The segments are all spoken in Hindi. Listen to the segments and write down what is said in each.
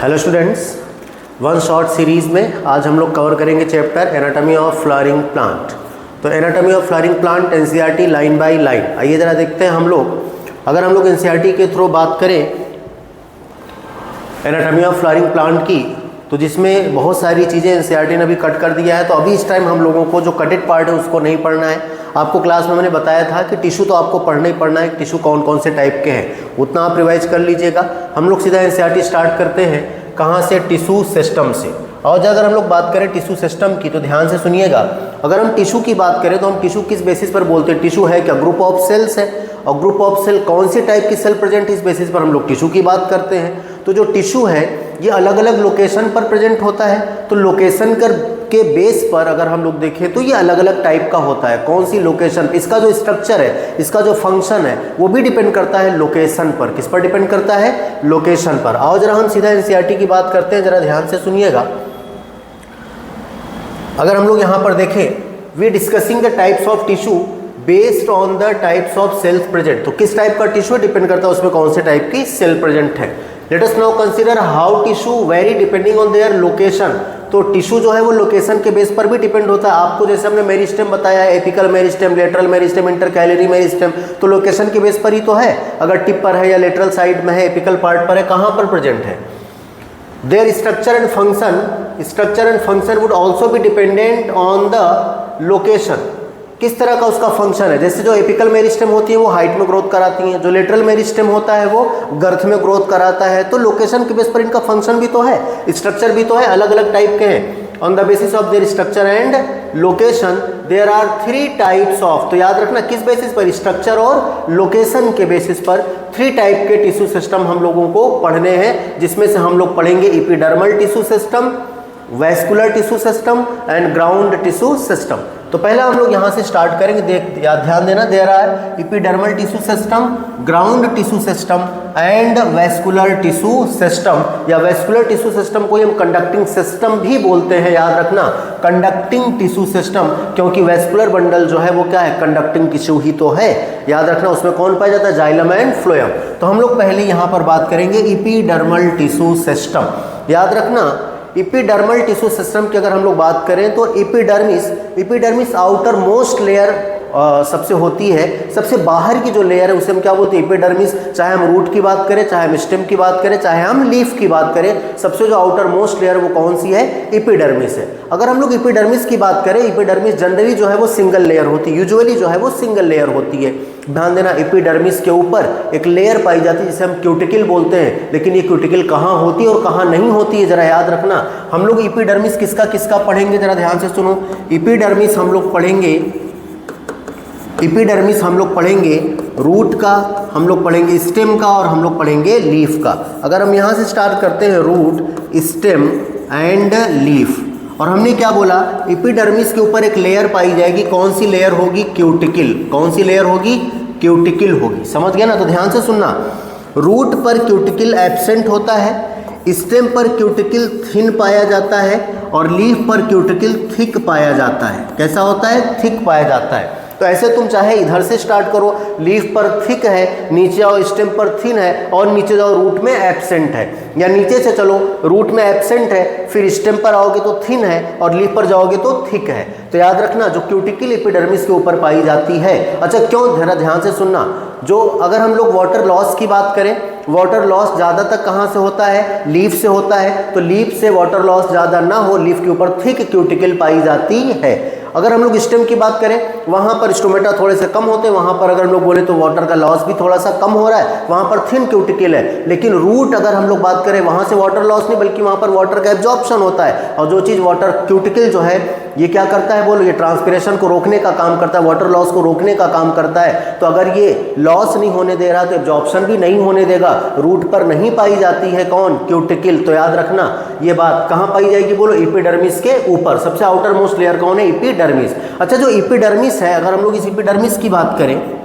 Hello students, one short series में आज हम लोग कवर करेंगे chapter anatomy of flowering plant. तो anatomy of flowering plant NCERT line by line. आइए ज़रा देखते हैं हम लोग, अगर हम लोग एनसीईआरटी के थ्रू बात करें एनाटॉमी ऑफ फ्लावरिंग प्लांट की, तो जिसमें बहुत सारी चीज़ें एनसीईआरटी ने अभी कट कर दिया है। तो अभी इस टाइम हम लोगों को जो कटेड पार्ट है उसको नहीं पढ़ना है। आपको क्लास में मैंने बताया था कि टिश्यू तो आपको पढ़ना ही पढ़ना है, टिश्यू कौन कौन से टाइप के हैं उतना आप रिवाइज कर लीजिएगा। हम लोग सीधा एनसीईआरटी स्टार्ट करते हैं कहाँ से, टिश्यू सिस्टम से। और अगर हम लोग बात करें टिश्यू सिस्टम की तो ध्यान से सुनिएगा। अगर हम टिश्यू की बात करें तो हम टिश्यू किस बेसिस पर बोलते हैं? टिश्यू है क्या? ग्रुप ऑफ सेल्स है। और ग्रुप ऑफ सेल कौन सी टाइप की सेल प्रेजेंट है, इस बेसिस पर हम लोग टिश्यू की बात करते हैं। तो जो टिश्यू है ये अलग अलग लोकेशन पर प्रेजेंट होता है। तो लोकेशन के बेस पर अगर हम लोग देखें तो ये अलग अलग टाइप का होता है। कौन सी लोकेशन, इसका जो स्ट्रक्चर है, इसका जो फंक्शन है वो भी डिपेंड करता है लोकेशन पर। किस पर डिपेंड करता है? लोकेशन पर। आओ जरा हम सीधा एनसीईआरटी की बात करते हैं, जरा ध्यान से सुनिएगा। अगर हम लोग यहाँ पर देखें, we discussing the types of tissue based on the types of cells present. तो किस टाइप का टिश्यू डिपेंड करता है उसमें कौन से टाइप की सेल प्रेजेंट है। Let us now consider how tissue very depending on their location. तो टिश्यू जो है वो लोकेशन के बेस पर भी डिपेंड होता है। आपको जैसे हमने मेरिस्टेम बताया है, apical meristem, lateral meristem, intercalary meristem, तो लोकेशन के बेस पर ही तो है। अगर टिप पर है या लेटरल साइड में है, एपिकल पार्ट पर है, कहाँ पर प्रेजेंट है। There structure and function would also be dependent on the location. किस तरह का उसका फंक्शन है। जैसे जो एपिकल मेरिस्टेम होती है वो हाइट में ग्रोथ कराती हैं, जो लेटरल मेरिस्टेम होता है वो गर्थ में ग्रोथ कराता है। तो लोकेशन के बेस पर इनका फंक्शन भी तो है, स्ट्रक्चर भी तो है, अलग अलग टाइप के हैं। On the basis of their structure and location there are 3 types of. तो याद रखना किस बेसिस पर? स्ट्रक्चर और लोकेशन के बेसिस पर 3 टाइप के टिश्यू सिस्टम हम लोगों को पढ़ने हैं, जिसमें से हम लोग पढ़ेंगे epidermal tissue system, vascular tissue system and ground tissue system. तो पहला हम लोग यहाँ से स्टार्ट करेंगे। ध्यान देना, there are epidermal tissue system, ground tissue system and vascular tissue system. या वैस्कुलर टिश्यू सिस्टम को हम कंडक्टिंग सिस्टम भी बोलते हैं। याद रखना कंडक्टिंग टिश्यू सिस्टम, क्योंकि वैस्कुलर बंडल जो है वो क्या है? कंडक्टिंग टिश्यू ही तो है। याद रखना उसमें कौन पाया जाता है? Xylem and phloem. तो हम लोग पहले यहाँ पर बात करेंगे एपिडर्मल टिश्यू सिस्टम। याद रखना एपिडर्मल टिश्यू सिस्टम की अगर हम लोग बात करें तो एपिडर्मिस आउटर मोस्ट लेयर सबसे होती है। सबसे बाहर की जो लेयर है उसे हम क्या बोलते हैं? एपिडर्मिस। चाहे हम रूट की बात करें, चाहे हम स्टेम की बात करें, चाहे हम लीफ की बात करें, सबसे जो आउटर मोस्ट लेयर वो कौन सी है? एपिडर्मिस है। अगर हम लोग एपिडर्मिस की बात करें, एपिडर्मिस जनरली जो है वो सिंगल लेयर होती है, यूजुअली जो है वो सिंगल लेयर होती है। ध्यान देना, एपिडर्मिस के ऊपर एक लेयर पाई जाती है जिसे हम क्यूटिकल बोलते हैं। लेकिन ये क्यूटिकल कहाँ होती है और कहाँ नहीं होती है, जरा याद रखना। हम लोग एपिडर्मिस किसका किसका पढ़ेंगे, जरा ध्यान से सुनो। एपिडर्मिस हम लोग पढ़ेंगे रूट का, हम लोग पढ़ेंगे स्टेम का, और हम लोग पढ़ेंगे लीफ का। अगर हम यहाँ से स्टार्ट करते हैं, रूट, स्टेम एंड लीफ। और हमने क्या बोला? एपिडर्मिस के ऊपर एक लेयर पाई जाएगी। कौन सी लेयर होगी? क्यूटिकल। कौन सी लेयर होगी? क्यूटिकल होगी। समझ गया ना? तो ध्यान से सुनना, रूट पर क्यूटिकल एब्सेंट होता है, स्टेम पर क्यूटिकल थिन पाया जाता है, और लीफ पर क्यूटिकल थिक पाया जाता है। कैसा होता है? थिक पाया जाता है। तो ऐसे तुम चाहे इधर से स्टार्ट करो, लीफ पर थिक है, नीचे जाओ स्टेम पर थिन है, और नीचे जाओ रूट में एब्सेंट है। या नीचे से चलो, रूट में एब्सेंट है, फिर स्टेम पर आओगे तो थिन है, और लीफ पर जाओगे तो थिक है। तो याद रखना जो क्यूटिकल एपिडर्मिस के ऊपर पाई जाती है। अच्छा क्यों? जरा ध्यान से सुनना। जो अगर हम लोग वाटर लॉस की बात करें, वाटर लॉस ज़्यादातर कहाँ से होता है? लीफ से होता है। तो लीफ से वाटर लॉस ज़्यादा ना हो, लीफ के ऊपर थिक क्यूटिकल पाई जाती है। अगर हम लोग स्टेम की बात करें, वहाँ पर स्टोमेटा थोड़े से कम होते हैं, वहाँ पर अगर हम लोग बोले तो वाटर का लॉस भी थोड़ा सा कम हो रहा है, वहाँ पर थिन क्यूटिकल है। लेकिन रूट अगर हम लोग बात करें, वहाँ से वाटर लॉस नहीं बल्कि वहाँ पर वाटर का एब्जॉर्प्शन होता है। और जो चीज़ वाटर क्यूटिकल जो है ये क्या करता है बोलो? ये ट्रांसपिरेशन को रोकने का काम करता है, वाटर लॉस को रोकने का काम करता है। तो अगर ये लॉस नहीं होने दे रहा तो एब्जॉर्प्शन भी नहीं होने देगा। रूट पर नहीं पाई जाती है कौन? क्यूटिकल। तो याद रखना ये बात कहाँ पाई जाएगी बोलो? एपिडर्मिस के ऊपर। सबसे आउटर मोस्ट लेयर कौन है? एपिडर्मिस। अच्छा जो एपिडर्मिस है, अगर हम लोग इस एपिडर्मिस की बात करें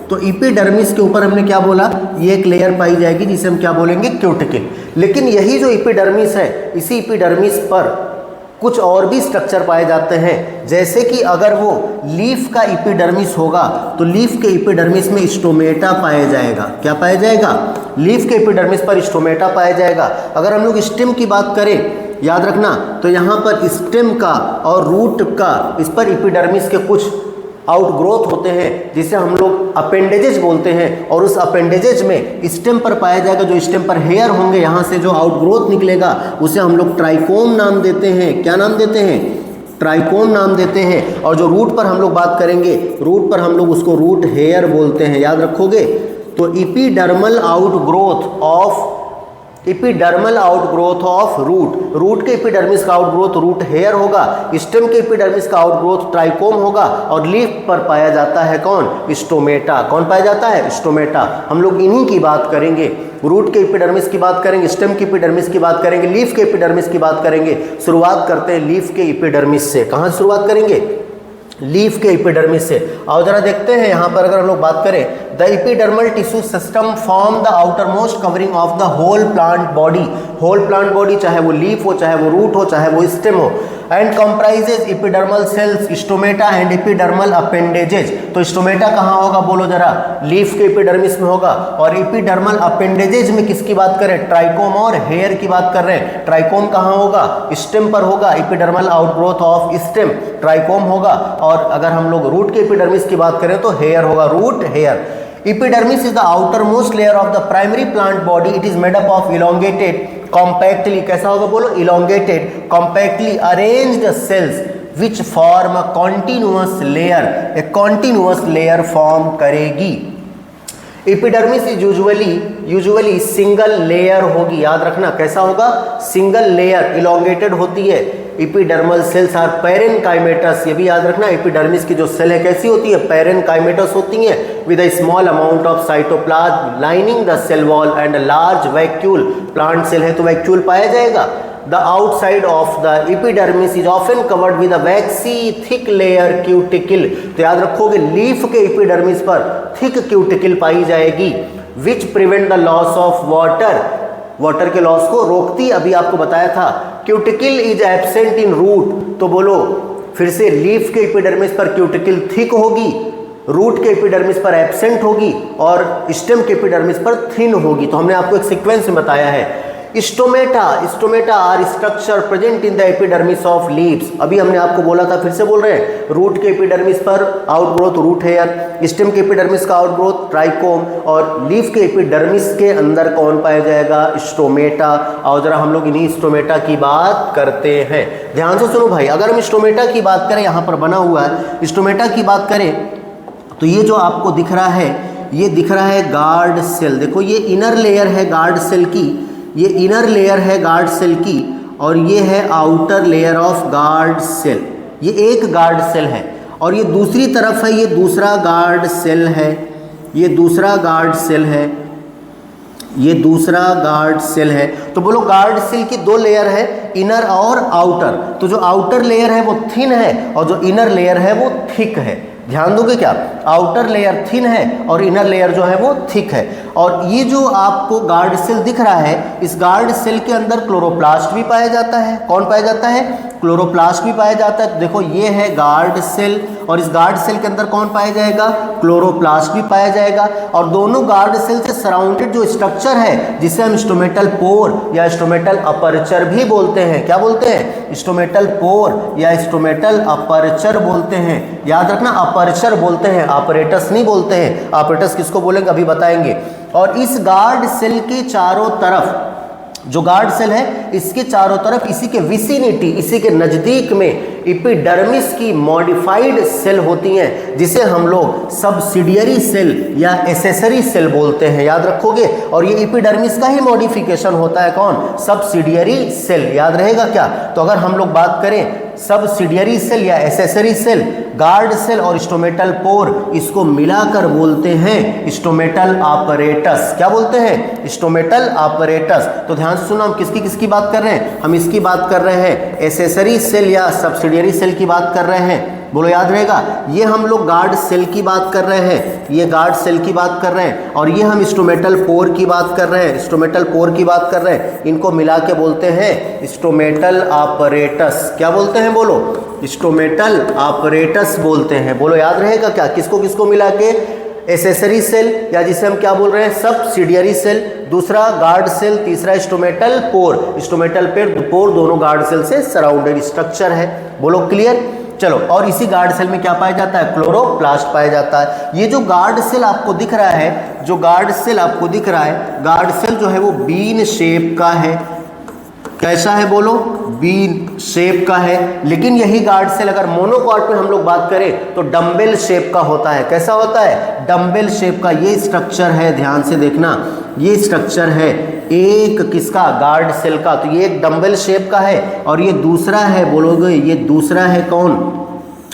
तो एपिडर्मिस के ऊपर हमने क्या बोला? ये एक लेयर पाई जाएगी जिसे हम क्या बोलेंगे? क्यूटिकल। लेकिन यही जो एपिडर्मिस है, इसी एपिडर्मिस पर कुछ और भी स्ट्रक्चर पाए जाते हैं, जैसे कि अगर वो लीफ का एपिडर्मिस होगा तो लीफ के एपिडर्मिस में स्टोमेटा पाया जाएगा। क्या पाया जाएगा? लीफ के एपिडर्मिस पर स्टोमेटा पाया जाएगा। अगर हम लोग स्टेम की बात करें, याद रखना, तो यहाँ पर स्टेम का और रूट का इस पर एपिडर्मिस के कुछ आउटग्रोथ होते हैं जिसे हम लोग अपेंडेजेज बोलते हैं, और उस अपेंडेजेज में स्टेम पर पाया जाएगा, जो स्टेम पर हेयर होंगे, यहाँ से जो आउटग्रोथ निकलेगा उसे हम लोग ट्राइकोम नाम देते हैं। क्या नाम देते हैं? ट्राइकोम नाम देते हैं। और जो रूट पर हम लोग बात करेंगे, रूट पर हम लोग उसको रूट हेयर बोलते हैं, याद रखोगे। तो एपिडर्मल आउटग्रोथ ऑफ रूट के एपिडर्मिस का आउटग्रोथ रूट हेयर होगा, स्टेम के एपिडर्मिस का आउटग्रोथ ट्राइकोम होगा, और लीफ पर पाया जाता है कौन? स्टोमेटा। कौन पाया जाता है? स्टोमेटा। हम लोग इन्हीं की बात करेंगे, रूट के एपिडर्मिस की बात करेंगे, स्टेम के एपिडर्मिस की बात करेंगे, लीफ के एपिडर्मिस की बात करेंगे। शुरुआत करते हैं लीफ के एपिडर्मिस से। कहाँ से शुरुआत करेंगे? लीफ के एपिडर्मिस से। और जरा देखते हैं यहाँ पर अगर हम लोग बात करें, the epidermal tissue system form the outer most covering of the whole plant body. Whole plant body, चाहे वो लीफ हो, चाहे वो रूट हो, चाहे वो स्टेम हो, and comprises epidermal cells, stomata and epidermal appendages. तो स्टोमेटा कहाँ होगा बोलो जरा? लीफ के एपिडर्मिस में होगा। और एपिडर्मल अपेंडेजेज में किसकी बात करें? ट्राइकोम और हेयर की बात कर रहे हैं। ट्राइकोम कहाँ होगा? स्टेम पर होगा। Epidermal outgrowth of stem trichome होगा। और अगर हम लोग रूट के एपिडर्मिस की बात करें तो हेयर होगा, root hair. Epidermis is the outermost layer of the primary plant body. It is made up of elongated, compactly, कैसा होगा बोलो? elongated, compactly arranged cells which form a continuous layer. एक continuous layer form करेगी। Epidermis is usually single layer होगी, याद रखना। कैसा होगा? सिंगल लेयर, इलोंगेटेड होती है। एपिडर्मल सेल्स आर पैरेनकाइमेटस, ये भी याद रखना। एपिडर्मिस की जो सेल है कैसी होती है? पैरेनकाइमेटस होती हैं, with a small amount of cytoplasm lining the cell wall and a large vacuole. Plant cell है तो वैक्यूल पाया जाएगा। The outside of the epidermis is often covered with a waxy thick layer cuticle। तो याद रखोगे लीफ के एपिडर्मिस पर थिक क्यूटिकल पाई जाएगी, which prevent the loss of water। Water के लॉस को रोकती, अभी आपको बताया था। Cuticle is absent in root. तो बोलो फिर से, लीफ के एपिडर्मिस पर क्यूटिकल थिक होगी, रूट के एपिडर्मिस पर एब्सेंट होगी, और स्टेम के एपिडर्मिस पर थिन होगी। तो हमने आपको एक सीक्वेंस में बताया है। Stomata are structure present in the epidermis of leaves. अभी हमने आपको बोला था, फिर से बोल रहे हैं, रूट के एपिडर्मिस पर आउटग्रोथ रूट हेयर, स्टेम के एपिडर्मिस का आउटग्रोथ ट्राइकोम, और लीफ के एपिडर्मिस के अंदर कौन पाया जाएगा? स्टोमेटा। और जरा हम लोग इन्हीं स्टोमेटा की बात करते हैं। ध्यान से सुनो भाई, अगर हम स्टोमेटा की बात करें, यहाँ पर बना हुआ है, स्टोमेटा की बात करें तो ये जो आपको दिख रहा है, ये दिख रहा है गार्ड सेल। देखो ये इनर लेयर है गार्ड सेल की, ये इनर लेयर है गार्ड सेल की, और ये है outer layer of guard cell. ये एक गार्ड सेल है, और ये दूसरी तरफ है, ये दूसरा गार्ड सेल है, ये दूसरा गार्ड सेल है, ये दूसरा गार्ड सेल है। तो बोलो गार्ड सेल की दो लेयर है, इनर और आउटर। तो जो आउटर लेयर है वो थिन है, और जो इनर लेयर है वो थिक है। ध्यान दोगे क्या? आउटर लेयर थिन है और इनर लेयर जो है वो थिक है। और ये जो आपको गार्ड सेल दिख रहा है, इस गार्ड सेल के अंदर क्लोरोप्लास्ट भी पाया जाता है। कौन पाया जाता है? क्लोरोप्लास्ट भी पाया जाता है। तो देखो ये है गार्ड सेल, और इस गार्ड सेल के अंदर कौन पाया जाएगा? क्लोरोप्लास्ट भी पाया जाएगा। और दोनों गार्ड सेल से सराउंडेड जो स्ट्रक्चर है, जिसे हम स्टोमेटल पोर या स्टोमेटल अपर्चर भी बोलते हैं। क्या बोलते हैं? स्टोमेटल पोर या स्टोमेटल अपर्चर बोलते हैं। याद रखना, अपर्चर बोलते हैं, ऑपरेटस नहीं बोलते हैं। ऑपरेटस किसको बोलेंगे अभी बताएंगे। और इस गार्ड सेल के चारों तरफ, जो गार्ड सेल है इसके चारों तरफ, इसी के विसिनिटी, इसी के नज़दीक में एपिडर्मिस की मॉडिफाइड सेल होती हैं, जिसे हम लोग सब्सिडियरी सेल या एसेसरी सेल बोलते हैं। याद रखोगे। और ये एपिडर्मिस का ही मॉडिफिकेशन होता है। कौन? Subsidiary cell. याद रहेगा क्या? तो अगर हम लोग बात करें सब्सिडियरी सेल या एसेसरी सेल, गार्ड सेल और स्टोमेटल पोर, इसको मिलाकर बोलते हैं स्टोमेटल ऑपरेटस। क्या बोलते हैं? Stomatal apparatus. तो ध्यान से सुनो, हम किसकी किसकी बात कर रहे हैं? हम इसकी बात कर रहे हैं, एसेसरी सेल या सब्सिडियरी सेल की बात कर रहे हैं। बोलो याद रहेगा। ये हम लोग गार्ड सेल की बात कर रहे हैं, ये गार्ड सेल की बात कर रहे हैं, और ये हम स्टोमेटल पोर की बात कर रहे हैं, स्टोमेटल पोर की बात कर रहे हैं। इनको मिला के बोलते हैं स्टोमेटल आपरेटस। क्या बोलते हैं बोलो? स्टोमेटल आपरेटस बोलते हैं। बोलो याद रहेगा क्या? किसको किसको मिला के? एसेसरी सेल, या जिसे हम क्या बोल रहे हैं, सब्सिडियरी सेल, दूसरा गार्ड सेल, तीसरा स्टोमेटल पोर। स्टोमेटल पोर दोनों गार्ड सेल से सराउंडेड स्ट्रक्चर है। बोलो क्लियर? चलो, और इसी गार्ड सेल में क्या पाया जाता है? क्लोरोप्लास्ट पाया जाता है। ये जो गार्ड सेल आपको दिख रहा है, जो गार्ड सेल आपको दिख रहा है, गार्ड सेल जो है वो बीन शेप का है। कैसा है बोलो? बीन शेप का है। लेकिन यही गार्ड सेल अगर मोनोकॉट में हम लोग बात करें तो डम्बेल शेप का होता है। कैसा होता है? डम्बेल शेप का। ये स्ट्रक्चर है, ध्यान से देखना, ये स्ट्रक्चर है एक किसका? गार्ड सेल का। तो ये एक डम्बेल शेप का है, और ये दूसरा है, बोलोगे ये दूसरा है कौन?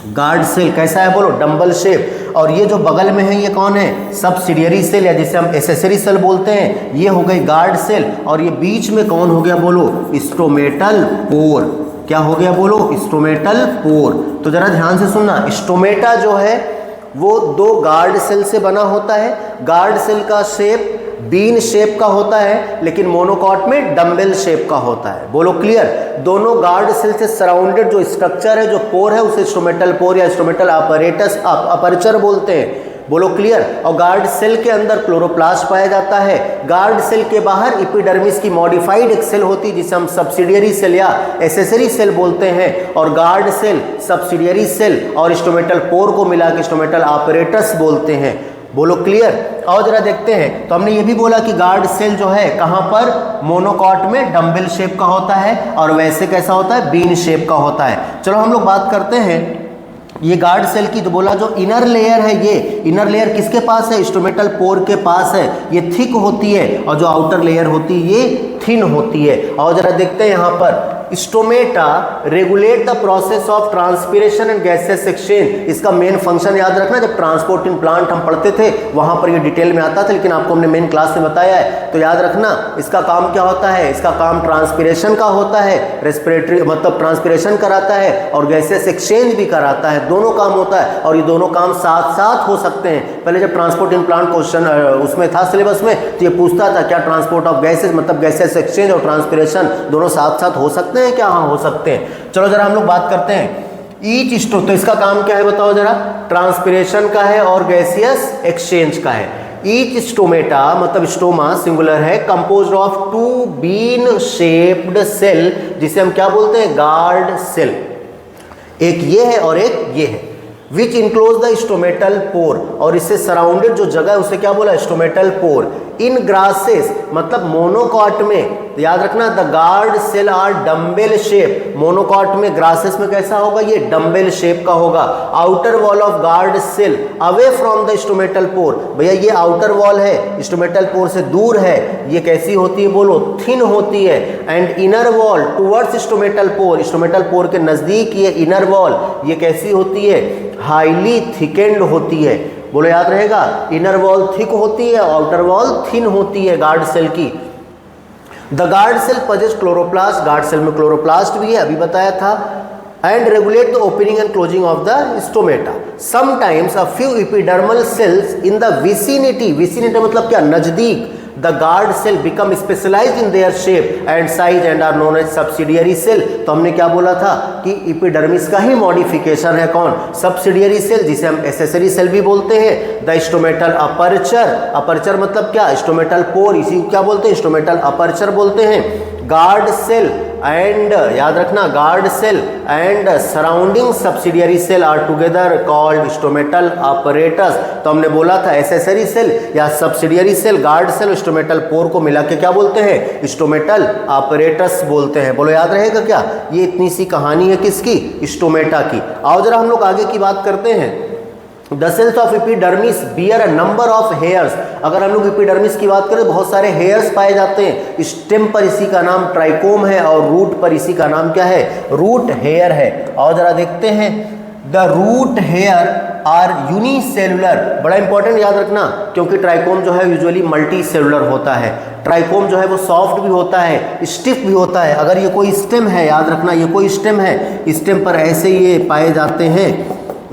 Guard cell. कैसा है बोलो? Dumbbell shape. और ये जो बगल में है ये कौन है? सब्सिडियरी सेल, या जिसे हम एसेसरी सेल बोलते हैं। ये हो गई गार्ड सेल, और ये बीच में कौन हो गया बोलो? Stomatal pore. क्या हो गया बोलो? Stomatal pore. तो जरा ध्यान से सुनना, स्टोमेटा जो है वो दो गार्ड सेल से बना होता है। गार्ड सेल का शेप बीन शेप का होता है, लेकिन मोनोकॉट में डम्बेल शेप का होता है। बोलो क्लियर? दोनों गार्ड सेल से सराउंडेड जो स्ट्रक्चर है, जो पोर है, उसे स्टोमेटल पोर या स्टोमेटल अपरेटस अपर्चर बोलते हैं। बोलो क्लियर? और गार्ड सेल के अंदर क्लोरोप्लास्ट पाया जाता है। गार्ड सेल के बाहर एपिडर्मिस की मॉडिफाइड एक सेल होती है जिसे हम सब्सिडियरी सेल या एसेसरी सेल बोलते हैं, और गार्ड सेल, सब्सिडियरी सेल और स्टोमेटल पोर को मिला के स्टोमेटल अपरेटस बोलते हैं। बोलो क्लियर? और जरा देखते हैं, तो हमने ये भी बोला कि गार्ड सेल जो है कहाँ पर? मोनोकॉट में डम्बेल शेप का होता है, और वैसे कैसा होता है? बीन शेप का होता है। चलो हम लोग बात करते हैं ये गार्ड सेल की। तो बोला जो इनर लेयर है, ये इनर लेयर किसके पास है? स्टोमेटल पोर के पास है। ये थिक होती है, और जो आउटर लेयर होती है ये थिन होती है। और जरा देखते हैं यहाँ पर, stomata regulate the process of transpiration and gases exchange. इसका मेन फंक्शन याद रखना, जब ट्रांसपोर्ट इन प्लांट हम पढ़ते थे वहां पर ये डिटेल में आता था, लेकिन आपको हमने मेन क्लास में बताया है। तो याद रखना इसका काम क्या होता है? इसका काम ट्रांसपिरेशन का होता है, रेस्पिरेटरी मतलब ट्रांसपिरेशन कराता है, और गैसेस एक्सचेंज भी कराता है। दोनों काम होता है, और ये दोनों काम साथ साथ हो सकते हैं। पहले जब ट्रांसपोर्ट इन प्लांट क्वेश्चन उसमें था सिलेबस में, तो ये पूछता था क्या ट्रांसपोर्ट ऑफ गैसेस मतलब गैसेस एक्सचेंज और ट्रांसपिरेशन दोनों साथ साथ हो सकते हैं क्या? हाँ, हो सकते हैं। चलो जरा हम लोग बात करते हैं ईच स्टो। तो इसका काम क्या है बताओ जरा? ट्रांसपिरेशन का है और गैसियस एक्सचेंज का है। ईच स्टोमेटा मतलब स्टोमा सिंगुलर है, composed of two bean shaped cell, जिसे हम क्या बोलते हैं? Guard cell. एक ये है और एक ये है, which enclose the stomatal pore, और इससे सराउंडेड जो जगह है उसे क्या बोला? Stomatal pore. इन ग्रासेस मतलब मोनोकॉट में, याद रखना, the guard cell are dumbbell shape. Monocot में ग्रासेस में कैसा होगा? ये डम्बेल शेप का होगा। Outer wall of guard cell away from the stomatal pore. भैया ये आउटर वॉल है, स्टोमेटल पोर से दूर है, ये कैसी होती है बोलो? थिन होती है। And inner wall towards stomatal pore, stomatal pore के नजदीक ये इनर वॉल ये कैसी होती है? हाईली थिकेंड होती है। बोलो याद रहेगा, इनर वॉल थिक होती है, आउटर वॉल थिन होती है गार्ड सेल की। The guard cell possess chloroplast, guard cell में क्लोरोप्लास्ट भी है, अभी बताया था। And regulate the opening and closing of the stomata. Sometimes a few epidermal cells in the vicinity, vicinity मतलब क्या? नजदीक। The guard cell become specialized in their shape and size and are known as subsidiary cell। तो हमने क्या बोला था कि एपिडर्मिस का ही मॉडिफिकेशन है कौन? सब्सिडियरी सेल, जिसे हम एसेसरी सेल भी बोलते हैं। द स्टोमेटल अपर्चर, अपर्चर मतलब क्या? स्टोमेटल पोर, इसी को क्या बोलते हैं? स्टोमेटल अपर्चर बोलते हैं। गार्ड सेल एंड, याद रखना, guard cell and surrounding subsidiary cell are together called stomatal apparatus. तो हमने बोला था एसेसरी सेल या subsidiary cell, guard cell, stomatal pore को मिला के क्या बोलते हैं? स्टोमेटल अपरेटस बोलते हैं। बोलो याद रहेगा क्या? ये इतनी सी कहानी है किसकी? स्टोमेटा की। आओ जरा हम लोग आगे की बात करते हैं। The cells of epidermis bear a number of hairs. अगर हम लोग एपिडर्मिस की बात करें, बहुत सारे हेयर्स पाए जाते हैं। स्टेम पर इसी का नाम ट्राइकोम है, और रूट पर इसी का नाम क्या है? रूट हेयर है। और जरा देखते हैं, the root hair are unicellular. बड़ा इंपॉर्टेंट याद रखना, क्योंकि ट्राइकोम जो है यूजुअली मल्टी सेलुलर होता है। ट्राइकोम जो है वो सॉफ्ट भी होता है, स्टिफ भी होता है। अगर ये कोई स्टेम है, याद रखना ये कोई स्टेम है, स्टेम पर ऐसे ये पाए जाते हैं,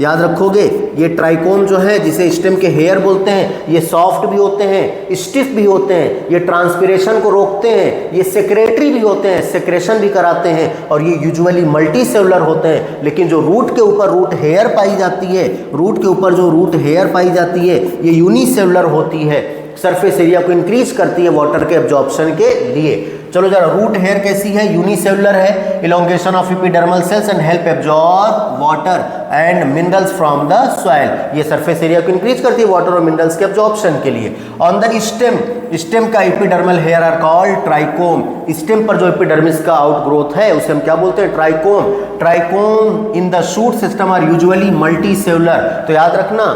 याद रखोगे ये ट्राइकोम जो है जिसे स्टेम के हेयर बोलते हैं, ये सॉफ्ट भी होते हैं, स्टिफ भी होते हैं, ये ट्रांसपिरेशन को रोकते हैं, ये सेक्रेटरी भी होते हैं, सेक्रेशन भी कराते हैं, और ये यूजुअली मल्टी सेलुलर होते हैं। लेकिन जो रूट के ऊपर रूट हेयर पाई जाती है, रूट के ऊपर जो रूट हेयर पाई जाती है ये यूनिसेलुलर होती है, सरफेस एरिया को इंक्रीज करती है वाटर के एब्जॉर्प्शन के लिए। चलो जरा, रूट हेयर कैसी है? यूनिसेलुलर है, elongation of epidermal cells and help absorb water and minerals from the soil. ये सरफेस एरिया को इंक्रीज करती है वाटर और मिनरल्स के एब्जॉर्प्शन के लिए। ऑन द स्टेम, स्टेम का epidermal hair are called trichome. Stem पर जो एपिडर्मिस का आउटग्रोथ है उसे हम क्या बोलते हैं? Trichome. Trichome in the shoot system are usually multicellular. तो याद रखना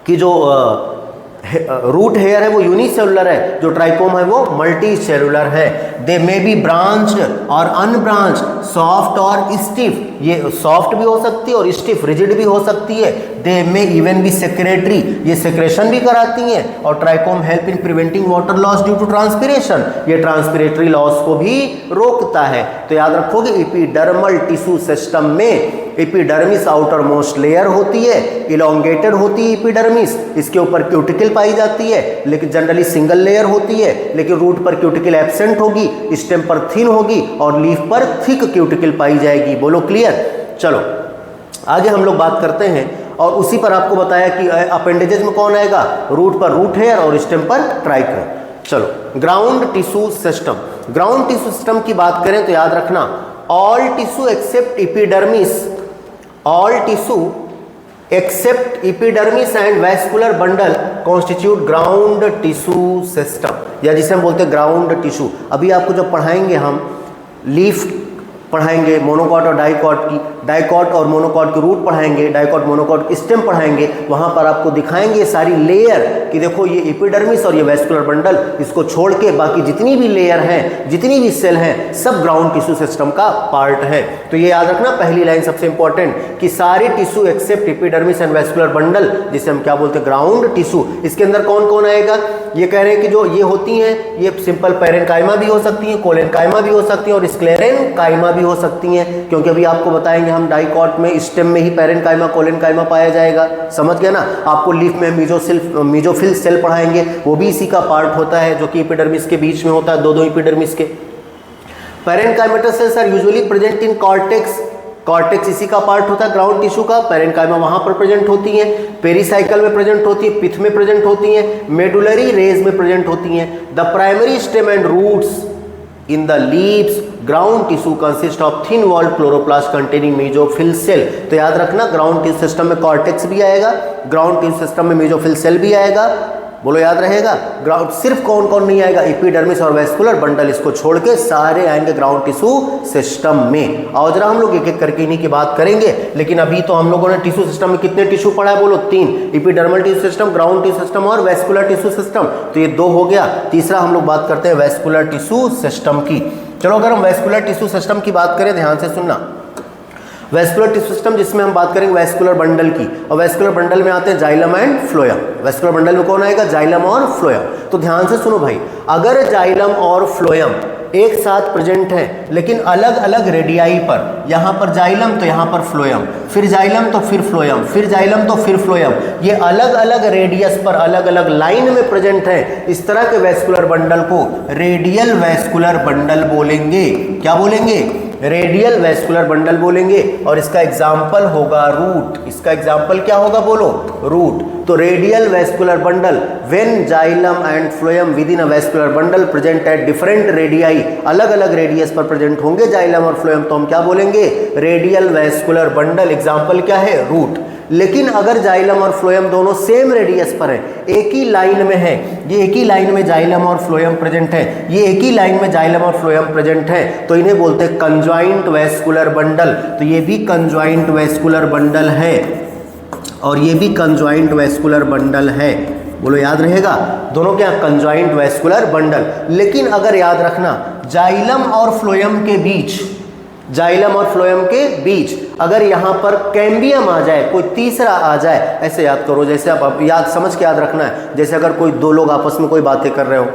कि जो रूट हेयर है वो यूनिसेलुलर है, जो ट्राइकोम है वो मल्टी सेलुलर है। दे मे बी ब्रांच्ड और अनब्रांच्ड, सॉफ्ट और स्टिफ, ये सॉफ्ट भी हो सकती है और स्टिफ रिजिड भी हो सकती है। They may even be secretory, ये सेक्रेशन भी कराती हैं। और trichome help in preventing water loss due to transpiration, ये ट्रांसपिरेटरी लॉस को भी रोकता है। तो याद रखोगे एपिडर्मल टिश्यू सिस्टम में एपिडर्मिस आउटर मोस्ट लेयर होती है, इलोंगेटेड होती है एपिडर्मिस, इसके ऊपर क्यूटिकल पाई जाती है, लेकिन जनरली सिंगल लेयर होती है, लेकिन रूट पर क्यूटिकल एब्सेंट होगी, स्टेम पर थिन होगी और लीफ पर थिक क्यूटिकल पाई जाएगी। बोलो क्लियर? चलो आगे हम लोग बात करते हैं, और उसी पर आपको बताया कि अपेंडेजेस में कौन आएगा? रूट पर रूट हेयर और स्टेम पर ट्राइकोम। चलो ground tissue system, ground tissue system की बात करें तो याद रखना all tissue except epidermis, all tissue except epidermis and vascular bundle constitute ground tissue system, या जिसे हम बोलते हैं ग्राउंड टिश्यू। अभी आपको जब पढ़ाएंगे हम लीफ पढ़ाएंगे मोनोकॉट और डाइकॉट की, डाइकॉट और मोनोकॉट की रूट पढ़ाएंगे, डाइकॉट मोनोकॉट स्टेम पढ़ाएंगे, वहाँ पर आपको दिखाएंगे सारी लेयर कि देखो ये एपिडर्मिस और ये वैस्कुलर बंडल, इसको छोड़ के बाकी जितनी भी लेयर हैं, जितनी भी सेल हैं, सब ग्राउंड टिश्यू सिस्टम का पार्ट है। तो ये याद रखना पहली लाइन सबसे इंपॉर्टेंट, कि सारे tissue except epidermis and vascular bundle, जिसे हम क्या बोलते हैं? Ground tissue. इसके अंदर कौन कौन आएगा? ये कह रहे हैं कि जो ये होती हैं ये सिंपल पैरेन्काइमा भी हो सकती हैं, कोलेनकाइमा भी हो सकती हैं और स्क्लेरेनकाइमा भी हो सकती हैं, क्योंकि अभी आपको बताएंगे हम डाइकॉट में स्टेम में ही पैरेन्काइमा कोलेनकाइमा पाया जाएगा। समझ गया ना? आपको लीफ में मीजोफिल सेल पढ़ाएंगे, वो भी इसी का पार्ट होता है, जो कि एपिडर्मिस के बीच में होता है, दो एपिडर्मिस के। Parenchymatous cells are usually present in cortex, cortex इसी का पार्ट होता है ग्राउंड टिश्यू का, पैरेन्काइमा वहां पर प्रेजेंट होती हैं, पेरीसाइकल में प्रेजेंट होती है, पिथ में प्रेजेंट होती हैं, मेडुलरी रेज में प्रेजेंट होती हैं। The primary stem and roots in the leaves ground tissue consist of thin walled chloroplast containing mesophyll cell. तो याद रखना ग्राउंड टिश्यू सिस्टम में कॉर्टेक्स भी आएगा, ग्राउंड टिश्यू सिस्टम में मेजोफिल सेल भी आएगा। बोलो याद रहेगा? ग्राउंड सिर्फ कौन कौन नहीं आएगा? एपिडर्मिस और वैस्कुलर बंडल, इसको छोड़ के सारे आएंगे ग्राउंड टिश्यू सिस्टम में। और जरा हम लोग एक एक करके इन्हीं की बात करेंगे, लेकिन अभी तो हम लोगों ने टिश्यू सिस्टम में कितने टिश्यू पढ़ा है? बोलो 3, epidermal tissue system, ground tissue system और वैस्कुलर टिश्यू सिस्टम। तो ये 2 हो गया। तीसरा हम लोग बात करते हैं वैस्कुलर टिश्यू सिस्टम की। चलो अगर हम वैस्कुलर टिश्यू सिस्टम की बात करें, ध्यान से सुनना, वैस्कुलर टिश्यू सिस्टम जिसमें हम बात करेंगे वैस्कुलर बंडल की, और वैस्कुलर बंडल में आते हैं xylem and phloem. Vascular bundle में कौन आएगा? जाइलम और फ्लोएम। तो ध्यान से सुनो भाई, अगर जाइलम और फ्लोएम एक साथ प्रेजेंट है लेकिन अलग अलग रेडियाई पर, यहाँ पर जाइलम तो यहाँ पर फ्लोएम, फिर जाइलम तो फिर फ्लोएम, फिर जाइलम तो फिर फ्लोएम, ये अलग अलग रेडियस पर अलग अलग लाइन में प्रेजेंट है, इस तरह के वैस्कुलर बंडल को रेडियल वैस्कुलर बंडल बोलेंगे। क्या बोलेंगे? रेडियल वैस्कुलर बंडल बोलेंगे। और इसका एग्जाम्पल होगा रूट। इसका एग्जाम्पल क्या होगा? बोलो रूट। तो radial vascular bundle when xylem and phloem with in a vascular bundle present at different radii, अलग अलग रेडियस पर प्रेजेंट होंगे जाइलम और फ्लोएम, तो हम क्या बोलेंगे? Radial vascular bundle. एग्जाम्पल क्या है? रूट। लेकिन अगर जाइलम और फ्लोएम दोनों सेम रेडियस पर है, एक ही लाइन में है, ये एक ही लाइन में जाइलम और फ्लोएम प्रेजेंट है, ये एक ही लाइन में जाइलम और फ्लोएम प्रेजेंट है, तो इन्हें बोलते हैं कंजॉइंट वैस्कुलर बंडल। तो ये भी कंजॉइंट वैस्कुलर बंडल है और ये भी कंजॉइंट वैस्कुलर बंडल है। बोलो याद रहेगा? दोनों क्या? Conjoint vascular bundle. लेकिन अगर याद रखना जाइलम और फ्लोएम के बीच, जाइलम और फ्लोएम के बीच अगर यहाँ पर कैम्बियम आ जाए, कोई तीसरा आ जाए, ऐसे याद करो, जैसे आप याद समझ के याद रखना है, जैसे अगर कोई 2 लोग आपस में कोई बातें कर रहे हो,